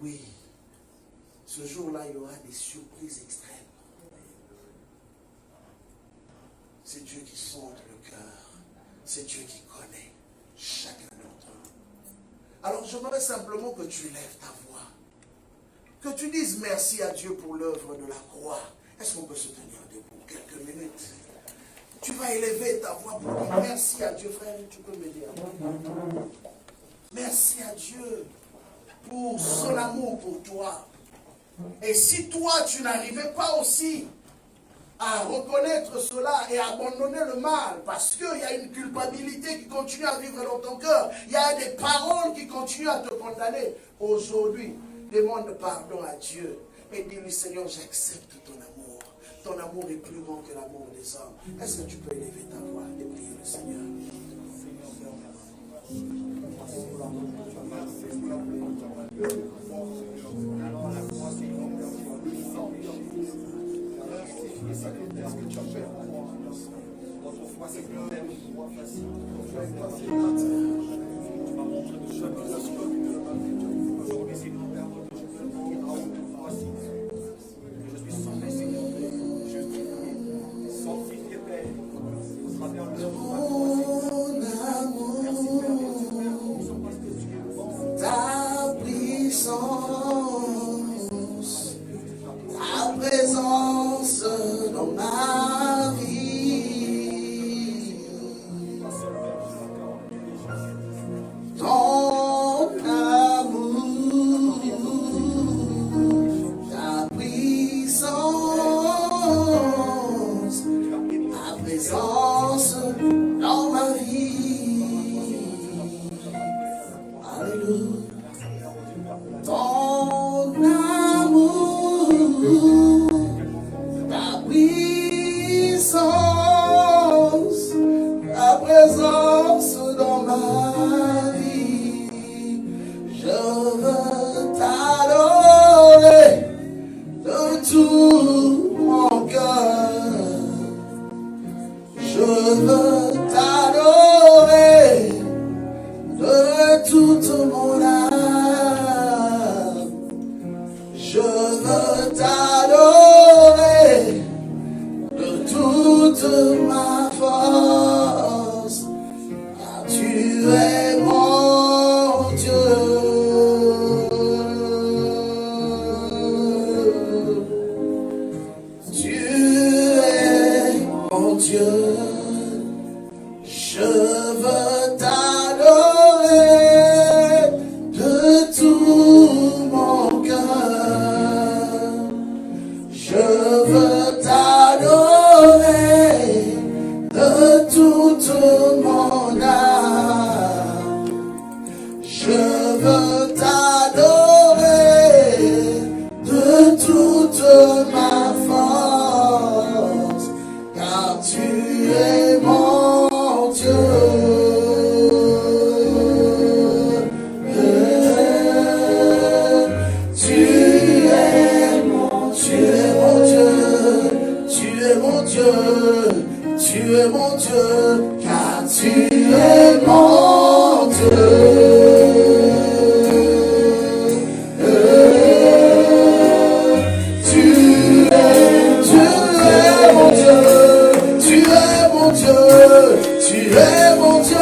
Oui, ce jour-là, il y aura des surprises extrêmes. C'est Dieu qui sonde le cœur. C'est Dieu qui connaît chacun d'entre nous. Alors, j'aimerais simplement que tu lèves ta voix. Que tu dises merci à Dieu pour l'œuvre de la croix. Est-ce qu'on peut se tenir debout quelques minutes? Tu vas élever ta voix pour dire merci à Dieu, frère. Tu peux me dire. Merci à Dieu pour son amour pour toi. Et si toi, tu n'arrivais pas aussi à reconnaître cela et à abandonner le mal, parce qu'il y a une culpabilité qui continue à vivre dans ton cœur, il y a des paroles qui continuent à te condamner. Aujourd'hui, demande pardon à Dieu et dis-lui, Seigneur, j'accepte ton amour. Ton amour est plus grand que l'amour des hommes. Est-ce que tu peux élever ta voix et prier le Seigneur? Seigneur, merci. ta puissance, ta présence dans ma vie, ton amour, ta puissance, ta présence dans ma vie. Alléluia. Ton amour, ta puissance, ta présence dans ma vie. Je veux t'adorer de tout mon cœur. Je veux t'adorer de toute mon âme. Je veux t'adorer de toute ma force, car tu es mon Dieu. Tu es mon Dieu. Je veux t'adorer de tout mon cœur. Je veux t'adorer de toute mon âme. Je veux t'adorer de toute ma force, car tu es mon Dieu. Tu es mon Dieu, car tu es mon Dieu. Tu es mon Dieu, tu es mon Dieu, tu es mon Dieu.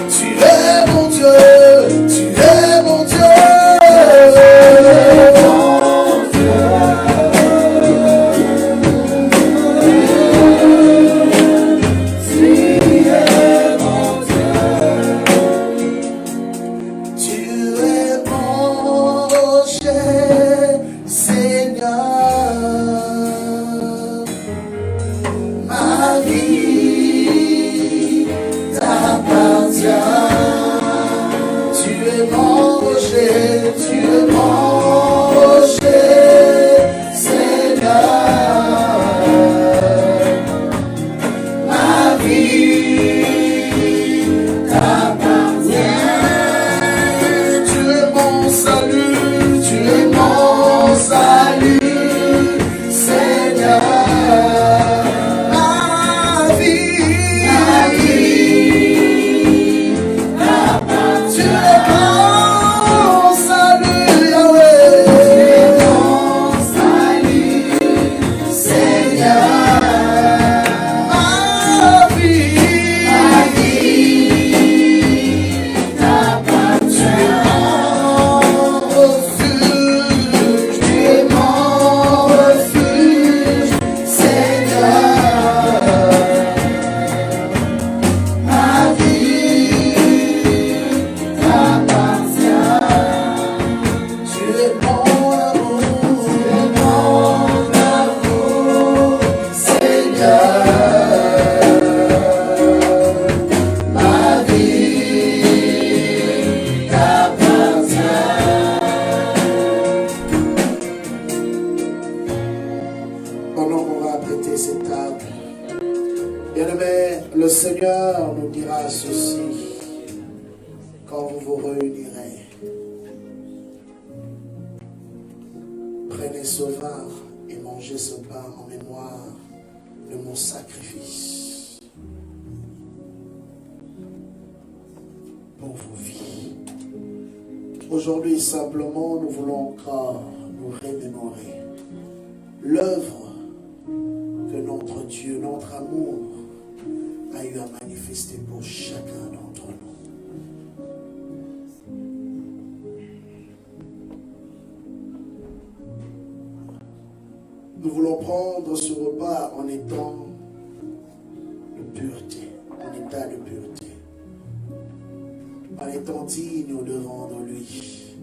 Tu es mon Dieu. aussi, quand vous vous réunirez, prenez ce vin et mangez ce pain en mémoire de mon sacrifice pour vos vies. Aujourd'hui, simplement, nous voulons encore nous remémorer l'œuvre que notre Dieu, notre amour, a eu à manifester pour chacun d'entre nous. Nous voulons prendre ce repas en étant de pureté, en état de pureté, en étant digne au-devant de lui.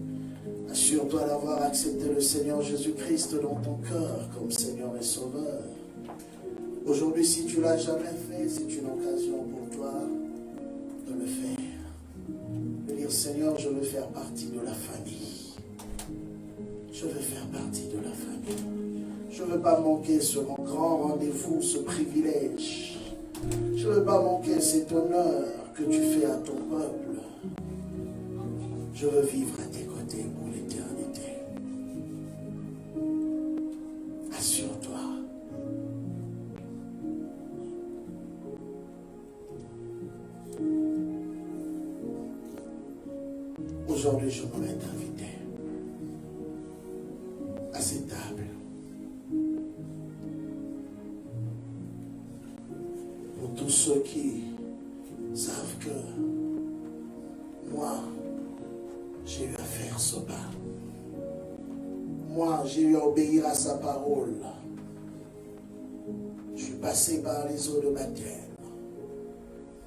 Assure-toi d'avoir accepté le Seigneur Jésus-Christ dans ton cœur comme Seigneur et Sauveur. Aujourd'hui, si tu ne l'as jamais fait, c'est une occasion pour toi de le faire. De dire, Seigneur, je veux faire partie de la famille. Je veux faire partie de la famille. Je ne veux pas manquer ce grand rendez-vous, ce privilège. Je ne veux pas manquer cet honneur que tu fais à ton peuple. Je veux vivre à tes côtés pour l'éternité. Assure-toi. Aujourd'hui, je voudrais t'inviter à cette table. Pour tous ceux qui savent que moi, j'ai eu à faire ce pas. Moi, j'ai eu à obéir à sa parole. Je suis passé par les eaux de baptême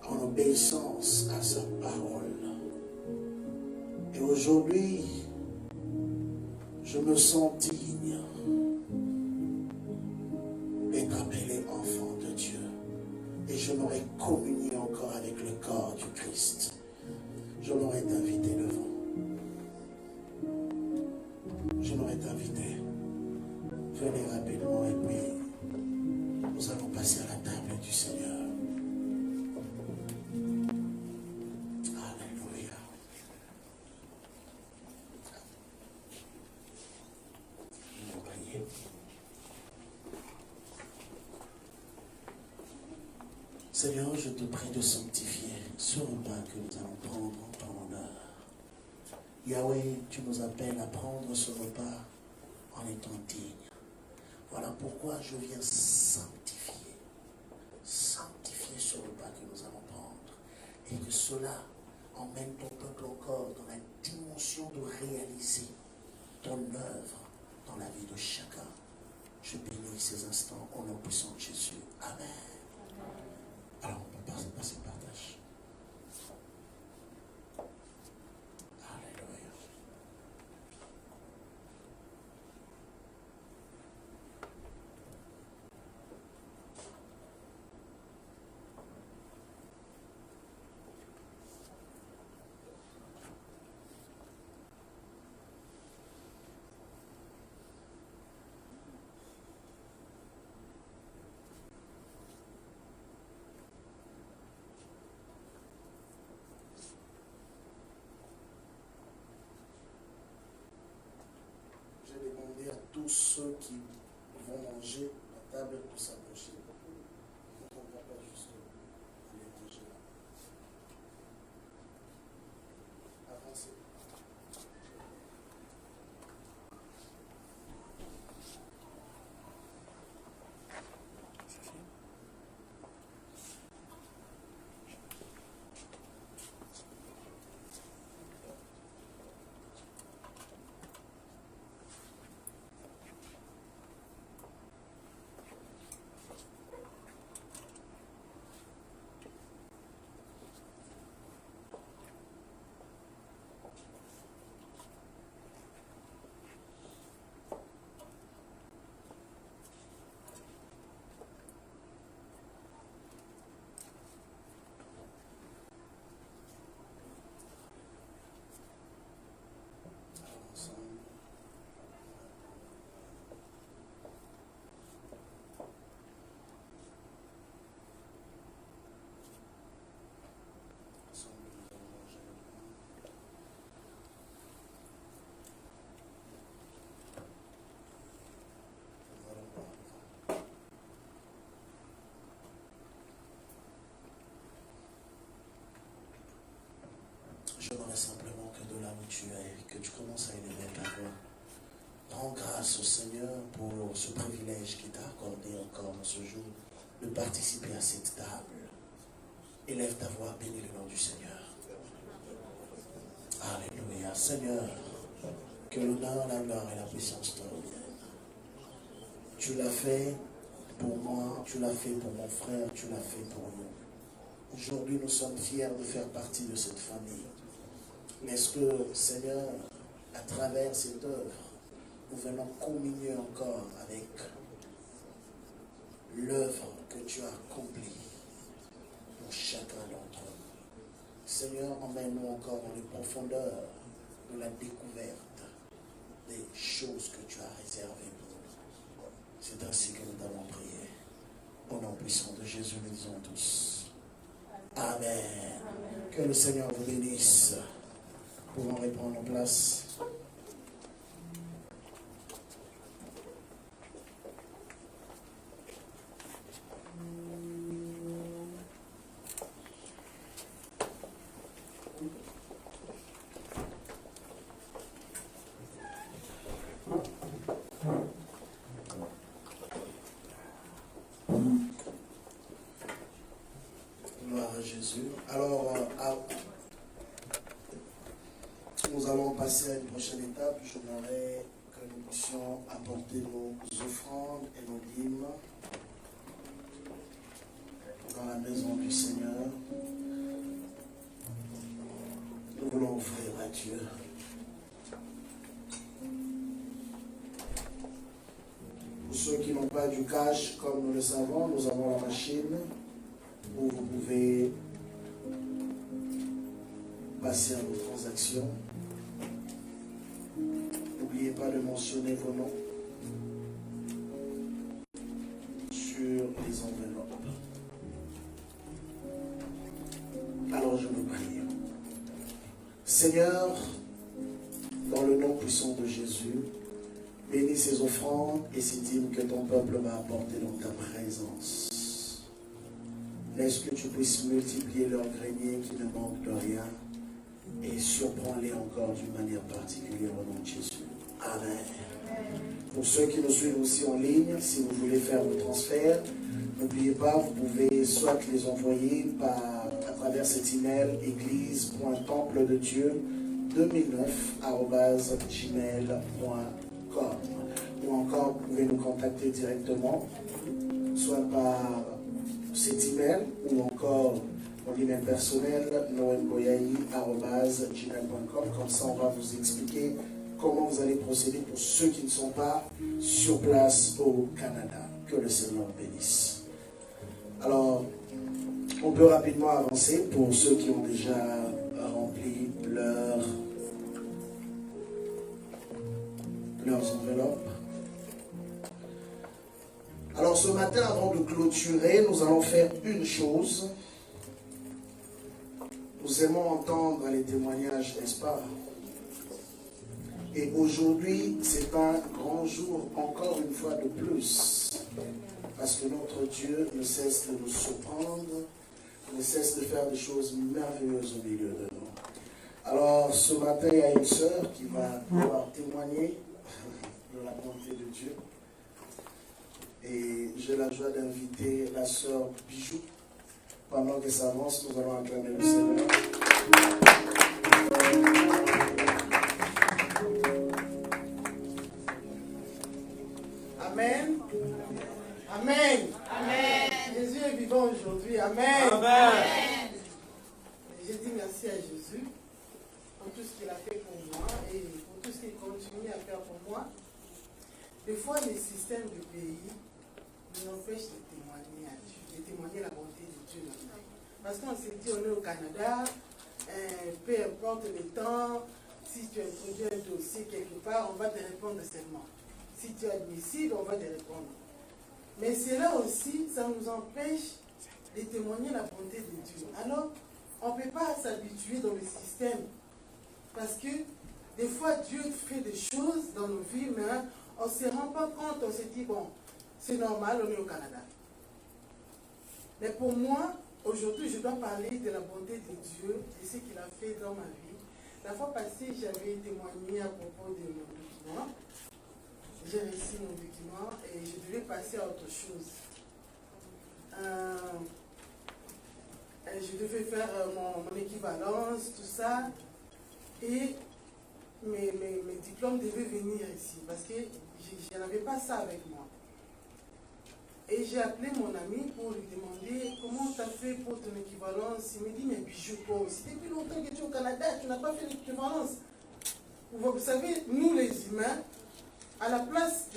en obéissance à sa parole. Et aujourd'hui, je me sens digne d'être appelé enfant de Dieu. Et je m'aurais communié encore avec le corps du Christ. Je l'aurais invité devant. Je l'aurais invité. Venez rapidement et puis nous allons passer à la table du Seigneur. Alléluia. Nous allons prier. Seigneur, je te prie de sanctifier ce repas que nous allons prendre en ton honneur. Yahweh, tu nous appelles à prendre ce repas en étant digne. Voilà pourquoi je viens sanctifier ce repas que nous allons prendre. Et que cela emmène ton peuple encore dans la dimension de réaliser ton œuvre dans la vie de chacun. Je bénis ces instants au nom puissant de Jésus. Amen. Alors, on peut passer le partage. Alléluia. J'ai demandé à tous ceux qui vont manger la table de s'approcher. On ne va pas juste aller manger là. Avancez. voudrais simplement que de là où tu es, que tu commences à élever ta voix. Rends grâce au Seigneur pour ce privilège qu'il t'a accordé encore en ce jour de participer à cette table. Élève ta voix, bénis le nom du Seigneur. Alléluia. Seigneur, que l'honneur, la gloire et la puissance te reviennent. Tu l'as fait pour moi, tu l'as fait pour mon frère, tu l'as fait pour nous. Aujourd'hui, nous sommes fiers de faire partie de cette famille. Est-ce que, Seigneur, à travers cette œuvre, nous venons communier encore avec l'œuvre que tu as accomplie pour chacun d'entre nous. Seigneur, emmène-nous encore dans les profondeurs de la découverte des choses que tu as réservées pour nous. C'est ainsi que nous t'avons prié. Au nom puissant de Jésus, nous disons tous. Amen. Amen. Que le Seigneur vous bénisse. Nous pouvons reprendre nos places. Gloire à Jésus. Alors, nous allons passer à une prochaine étape. J'aimerais que nous puissions apporter nos offrandes et nos dîmes dans la maison du Seigneur. Nous voulons offrir à Dieu. Pour ceux qui n'ont pas du cash, comme nous le savons, nous avons la machine où vous pouvez passer à vos transactions. N'oubliez pas de mentionner vos noms sur les enveloppes. Alors je vous prie. Seigneur, dans le nom puissant de Jésus, bénis ces offrandes et ces dîmes que ton peuple va apporter dans ta présence. Laisse que tu puisses multiplier leurs greniers qui ne manquent de rien et surprends-les encore d'une manière particulière au nom de Jésus. Amen. Pour ceux qui nous suivent aussi en ligne, si vous voulez faire vos transferts, n'oubliez pas, vous pouvez soit les envoyer à travers cet email église.temple-de-dieu2009@gmail.com ou encore vous pouvez nous contacter directement, soit par cet email ou encore mon email personnel noemboyayi@gmail.com. Comme ça, on va vous expliquer comment vous allez procéder pour ceux qui ne sont pas sur place au Canada. Que le Seigneur bénisse. Alors, on peut rapidement avancer pour ceux qui ont déjà rempli leurs enveloppes. Alors, ce matin, avant de clôturer, nous allons faire une chose. Nous aimons entendre les témoignages, n'est-ce pas? Et aujourd'hui, c'est un grand jour, encore une fois de plus. Parce que notre Dieu ne cesse de nous surprendre, ne cesse de faire des choses merveilleuses au milieu de nous. Alors, ce matin, il y a une sœur qui va pouvoir témoigner de la bonté de Dieu. Et j'ai la joie d'inviter la sœur Bijou. Pendant que ça avance, nous allons acclamer le Seigneur. Amen. Amen. Amen. Jésus est vivant aujourd'hui. Amen. Amen. Je dis merci à Jésus pour tout ce qu'il a fait pour moi et pour tout ce qu'il continue à faire pour moi. Des fois, les systèmes du pays nous empêchent de témoigner à Dieu, de témoigner la bonté de Dieu. Parce qu'on s'est dit, on est au Canada, peu importe le temps, si tu introduis un dossier quelque part, on va te répondre seulement. Si tu es admissible, on va te répondre. Mais cela aussi, ça nous empêche de témoigner la bonté de Dieu. Alors, on ne peut pas s'habituer dans le système. Parce que des fois, Dieu fait des choses dans nos vies, mais on ne se rend pas compte, on se dit, bon, c'est normal, on est au Canada. Mais pour moi, aujourd'hui, je dois parler de la bonté de Dieu, de ce qu'il a fait dans ma vie. La fois passée, j'avais témoigné à propos de mon document. J'ai réussi mon document et je devais passer à autre chose. Je devais faire mon équivalence, tout ça. Et mes diplômes devaient venir ici parce que je n'avais pas ça avec moi. Et j'ai appelé mon ami pour lui demander comment tu as fait pour ton équivalence. Il me dit, mais bijou, c'est depuis longtemps que tu es au Canada, tu n'as pas fait l'équivalence. Vous savez, nous les humains, à la place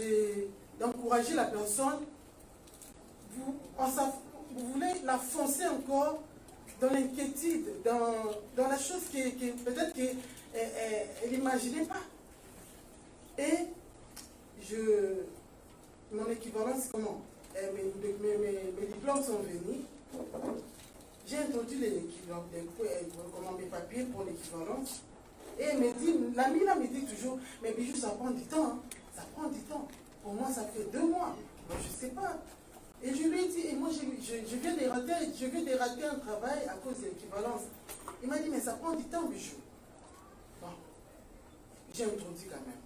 d'encourager la personne, vous voulez la foncer encore dans l'inquiétude, dans la chose qui peut-être qu'elle n'imaginait pas. Et mon équivalence, comment mes diplômes sont venus. J'ai introduit mes papiers pour l'équivalence. Et elle me dit, l'ami là me dit toujours, mais bijou, ça prend du temps. Hein. Ça prend du temps. Pour moi, ça fait 2 mois. Moi, je ne sais pas. Et je lui ai dit, et moi, je viens de rater un travail à cause de l'équivalence. Il m'a dit, mais ça prend du temps, bijou. Bon, j'ai introduit quand même.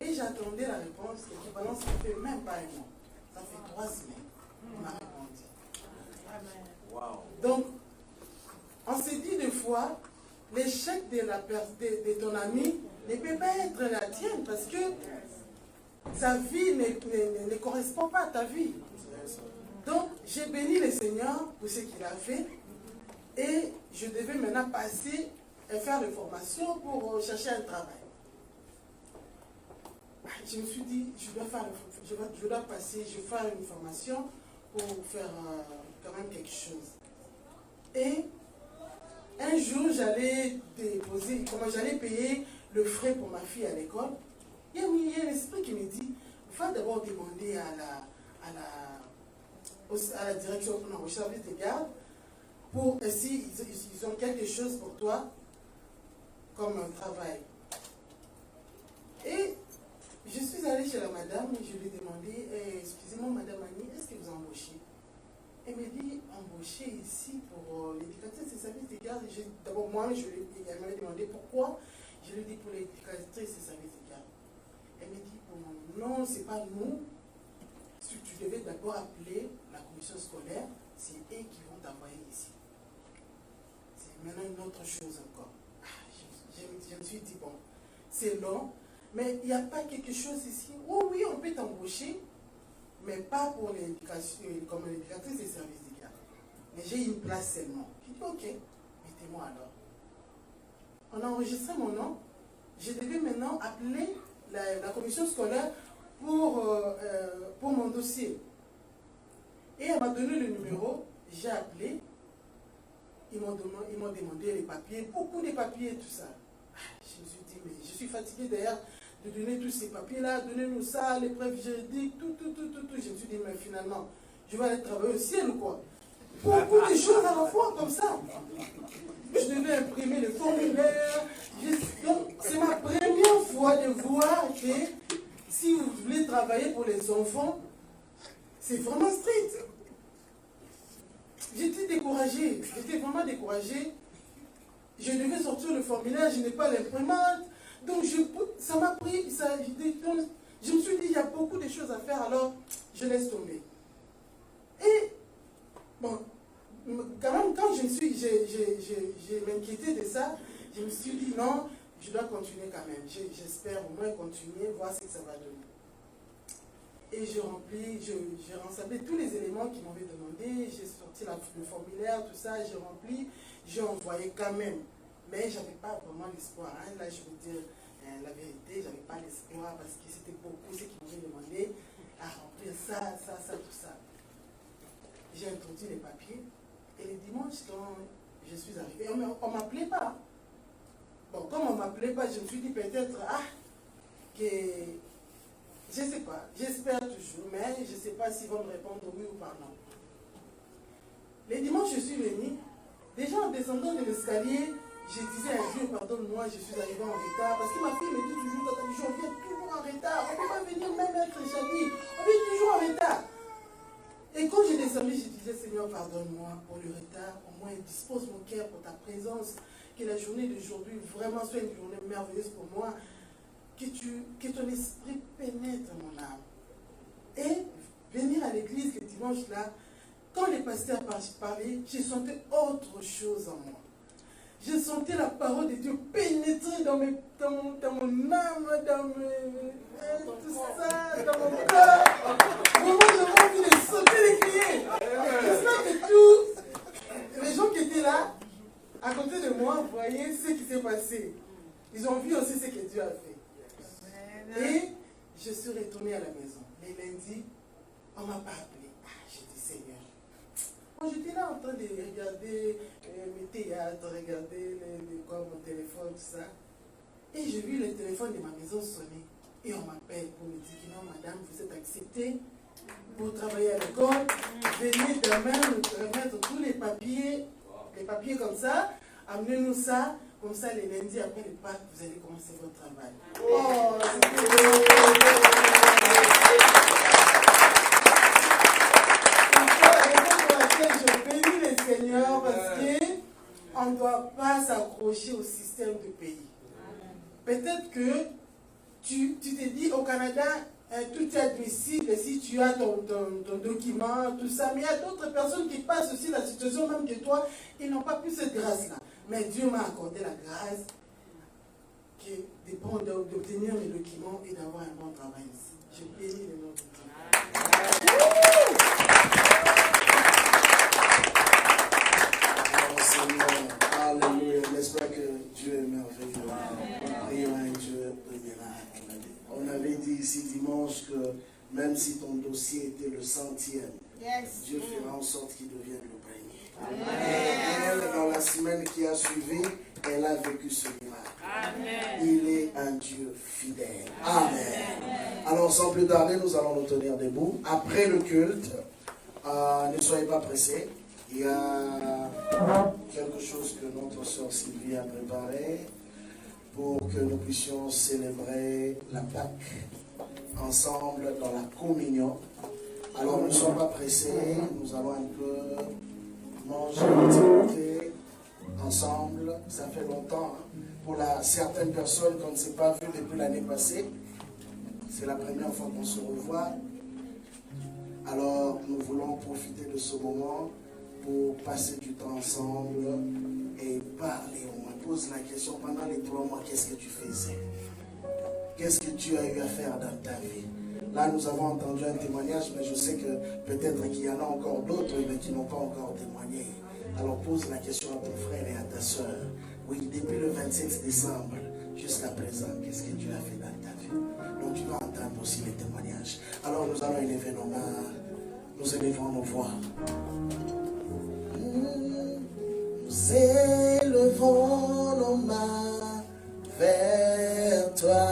Et j'attendais la réponse. L'équivalence ne fait même pas un mois. Ça fait 3 semaines. Il m'a répondu. Wow. Donc, on s'est dit des fois, l'échec de ton ami ne peut pas être la tienne parce que sa vie ne correspond pas à ta vie. Donc, j'ai béni le Seigneur pour ce qu'il a fait et je devais maintenant passer et faire des formations pour chercher un travail. Je me suis dit, je dois faire une formation pour faire quand même quelque chose. Et un jour, j'allais payer le frais pour ma fille à l'école. Il y a un esprit qui me dit, il faut d'abord demander à la direction, non, au service de garde, pour si ils ont quelque chose pour toi comme un travail. Et je suis allée chez la madame et je lui ai demandé, excusez-moi madame Annie, est-ce que vous embauchez? Elle me dit, embaucher ici pour l'éducatrice des services de garde. D'abord, moi, elle m'avait demandé pourquoi. Je lui ai dit pour l'éducatrice des services de garde. Elle me dit, non, ce n'est pas nous. Tu devais d'abord appeler la commission scolaire, c'est eux qui vont t'envoyer ici. C'est maintenant une autre chose encore. Je me suis dit, bon, c'est long, mais il n'y a pas quelque chose ici. Oh oui, on peut t'embaucher, mais pas pour l'éducation, comme l'éducatrice des services de garde. Mais j'ai une place seulement. Je dis, ok, mettez-moi alors. On a enregistré mon nom. Je devais maintenant appeler la commission scolaire pour mon dossier. Et elle m'a donné le numéro, j'ai appelé. Ils m'ont demandé les papiers, beaucoup de papiers, tout ça. Je me suis dit, mais je suis fatiguée d'ailleurs de donner tous ces papiers-là, donnez-nous ça, les preuves juridiques, tout. Je me suis dit, mais finalement, je vais aller travailler au ciel ou quoi? Beaucoup de choses à la fois, comme ça. Je devais imprimer les formulaires. C'est ma première fois de voir que si vous voulez travailler pour les enfants, c'est vraiment strict. J'étais découragée, j'étais vraiment découragée. Je devais sortir le formulaire, je n'ai pas l'imprimante. Donc, ça m'a pris, je me suis dit, il y a beaucoup de choses à faire, alors je laisse tomber. Et, bon, quand même, quand j'ai m'inquiété de ça, je me suis dit, non, je dois continuer quand même. J'espère au moins continuer, voir ce que ça va donner. Et j'ai rassemblé tous les éléments qu'ils m'avaient demandé, j'ai sorti le formulaire, tout ça, j'ai rempli, j'ai envoyé quand même. Mais je n'avais pas vraiment l'espoir. Hein. Là, je veux dire la vérité, je n'avais pas l'espoir parce que c'était beaucoup ce qu'ils m'avaient demandé à remplir ça, tout ça. J'ai introduit les papiers et le dimanche, quand je suis arrivée, on ne m'appelait pas. Bon, comme on ne m'appelait pas, je me suis dit peut-être, que je ne sais pas, j'espère toujours, mais je ne sais pas s'ils vont me répondre oui ou pas non. Le dimanche, je suis venue, déjà en descendant de l'escalier, je disais à Dieu, pardonne-moi, je suis arrivée en retard, parce que ma fille me dit toujours, on vient toujours en retard, on ne peut pas venir même être chadi, on vient toujours en retard. Et quand je descendais, je disais, Seigneur, pardonne-moi pour le retard, au moins dispose mon cœur pour ta présence. que la journée d'aujourd'hui vraiment soit une journée merveilleuse pour moi. Que ton esprit pénètre mon âme. Et venir à l'église le dimanche là, quand les pasteurs parlaient, j'ai senti autre chose en moi. Je sentais la parole de Dieu pénétrer dans mon âme, dans tout ça, dans mon cœur. Vraiment, j'avais envie de sauter, de crier. C'est ça que tout. Les gens qui étaient là, à côté de moi, voyaient ce qui s'est passé. Ils ont vu aussi ce que Dieu a fait. Et je suis retournée à la maison. Les lundis, on ne m'a pas appelé. J'ai dit Seigneur. J'étais là en train de regarder mes théâtres, regarder mon téléphone, tout ça. Et j'ai vu le téléphone de ma maison sonner. Et on m'appelle pour me dire que non, madame, vous êtes acceptée pour travailler à l'école. Venez demain nous remettre tous les papiers comme ça. Amenez-nous ça. Comme ça, les lundis après le Pâques, vous allez commencer votre travail. Oh, je bénis le Seigneur parce qu'on ne doit pas s'accrocher au système du pays. Peut-être que tu te dis au Canada, tout est admissible si tu as ton document, tout ça. Mais il y a d'autres personnes qui passent aussi la situation même que toi, ils n'ont pas pu cette grâce-là. Mais Dieu m'a accordé la grâce d'obtenir mes documents et d'avoir un bon travail ici. Je bénis le nom de Dieu. Alléluia. N'est-ce pas que Dieu est merveilleux? Prions un Dieu de miracle. On avait dit ici dimanche que même si ton dossier était le 100e, Dieu fera en sorte qu'il devienne le premier. Elle, dans la semaine qui a suivi, elle a vécu ce miracle. Il est un Dieu fidèle. Amen. Alors sans plus tarder, nous allons nous tenir debout. Après le culte, ne soyez pas pressés. Il y a quelque chose que notre sœur Sylvie a préparé pour que nous puissions célébrer la Pâque ensemble dans la communion. Alors ne soyons pas pressés, nous allons un peu manger, discuter ensemble. Ça fait longtemps. Pour certaines personnes qu'on ne s'est pas vu depuis l'année passée, c'est la première fois qu'on se revoit. Alors nous voulons profiter de ce moment pour passer du temps ensemble et parler. On me pose la question, pendant les 3 mois, qu'est-ce que tu faisais? Qu'est-ce que tu as eu à faire dans ta vie? Là, nous avons entendu un témoignage, mais je sais que peut-être qu'il y en a encore d'autres qui n'ont pas encore témoigné. Alors pose la question à ton frère et à ta soeur. Oui, depuis le 26 décembre jusqu'à présent, qu'est-ce que tu as fait dans ta vie? Donc tu vas entendre aussi les témoignages. Alors nous allons élever nos mains, nous élevons nos voix. Nous élevons nos mains vers toi.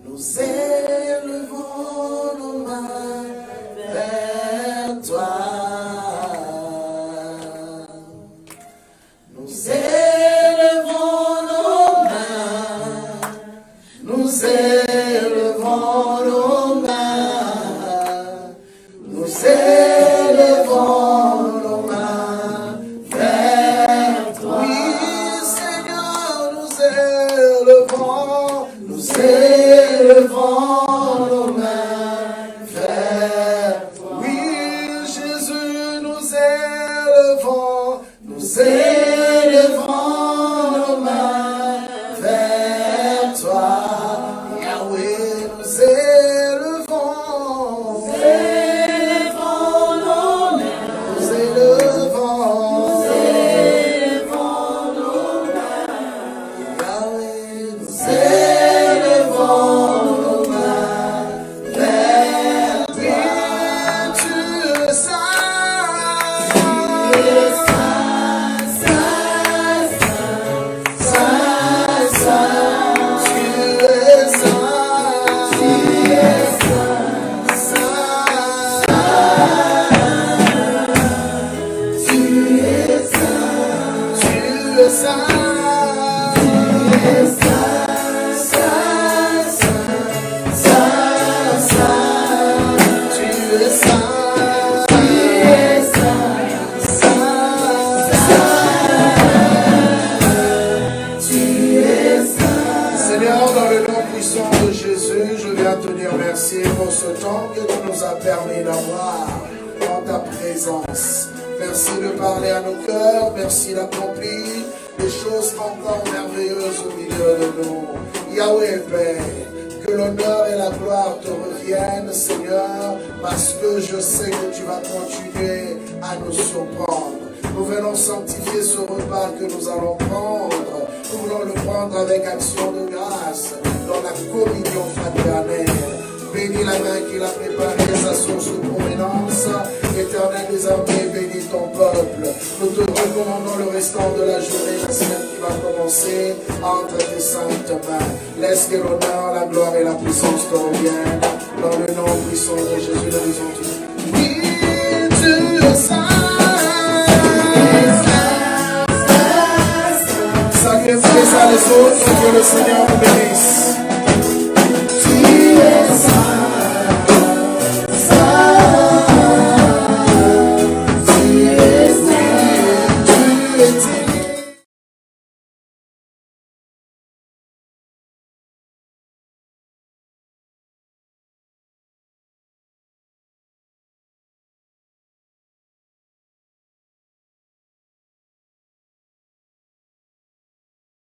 Nous élevons nos mains vers toi. Nous élevons nos mains. Nous élevons nos mains. Nous élevons nos mains vers toi. Oui, Seigneur, nous élevons. Nous élevons nos mains vers toi. Oui, Jésus, nous élevons. Nous élevons nos mains vers toi. Yahweh, nous élevons. Nous élevons nos mains. Nous élevons. Nous élevons nos mains. Yahweh, nous élevons nos mains vers toi. Tu es saint. Tu es saint, saint, saint, saint, saint. Tu es saint. Tu es saint, saint, saint. Tu es saint. Tu es saint. Tu es saint, saint, saint, saint, saint. Tu es saint. Tu es saint, saint, a permis d'avoir en ta présence. Merci de parler à nos cœurs, merci d'accomplir des choses encore merveilleuses au milieu de nous. Yahweh Père, que l'honneur et la gloire te reviennent, Seigneur, parce que je sais que tu vas continuer à nous surprendre. Nous venons sanctifier ce repas que nous allons prendre. Nous voulons le prendre avec action de grâce dans la communion fraternelle. Bénis la main qui l'a préparée, sa source de provenance. Éternel des armées, bénis ton peuple. Nous te recommandons le restant de la journée, la semaine qui va commencer entre tes saintes mains. Laisse que l'honneur, la gloire et la puissance te reviennent. Dans le nom puissant de Jésus, nous disons tous. Oui, tu es saint. Sacrifiez ça les autres, que le Seigneur vous bénisse. Tu es saint. It's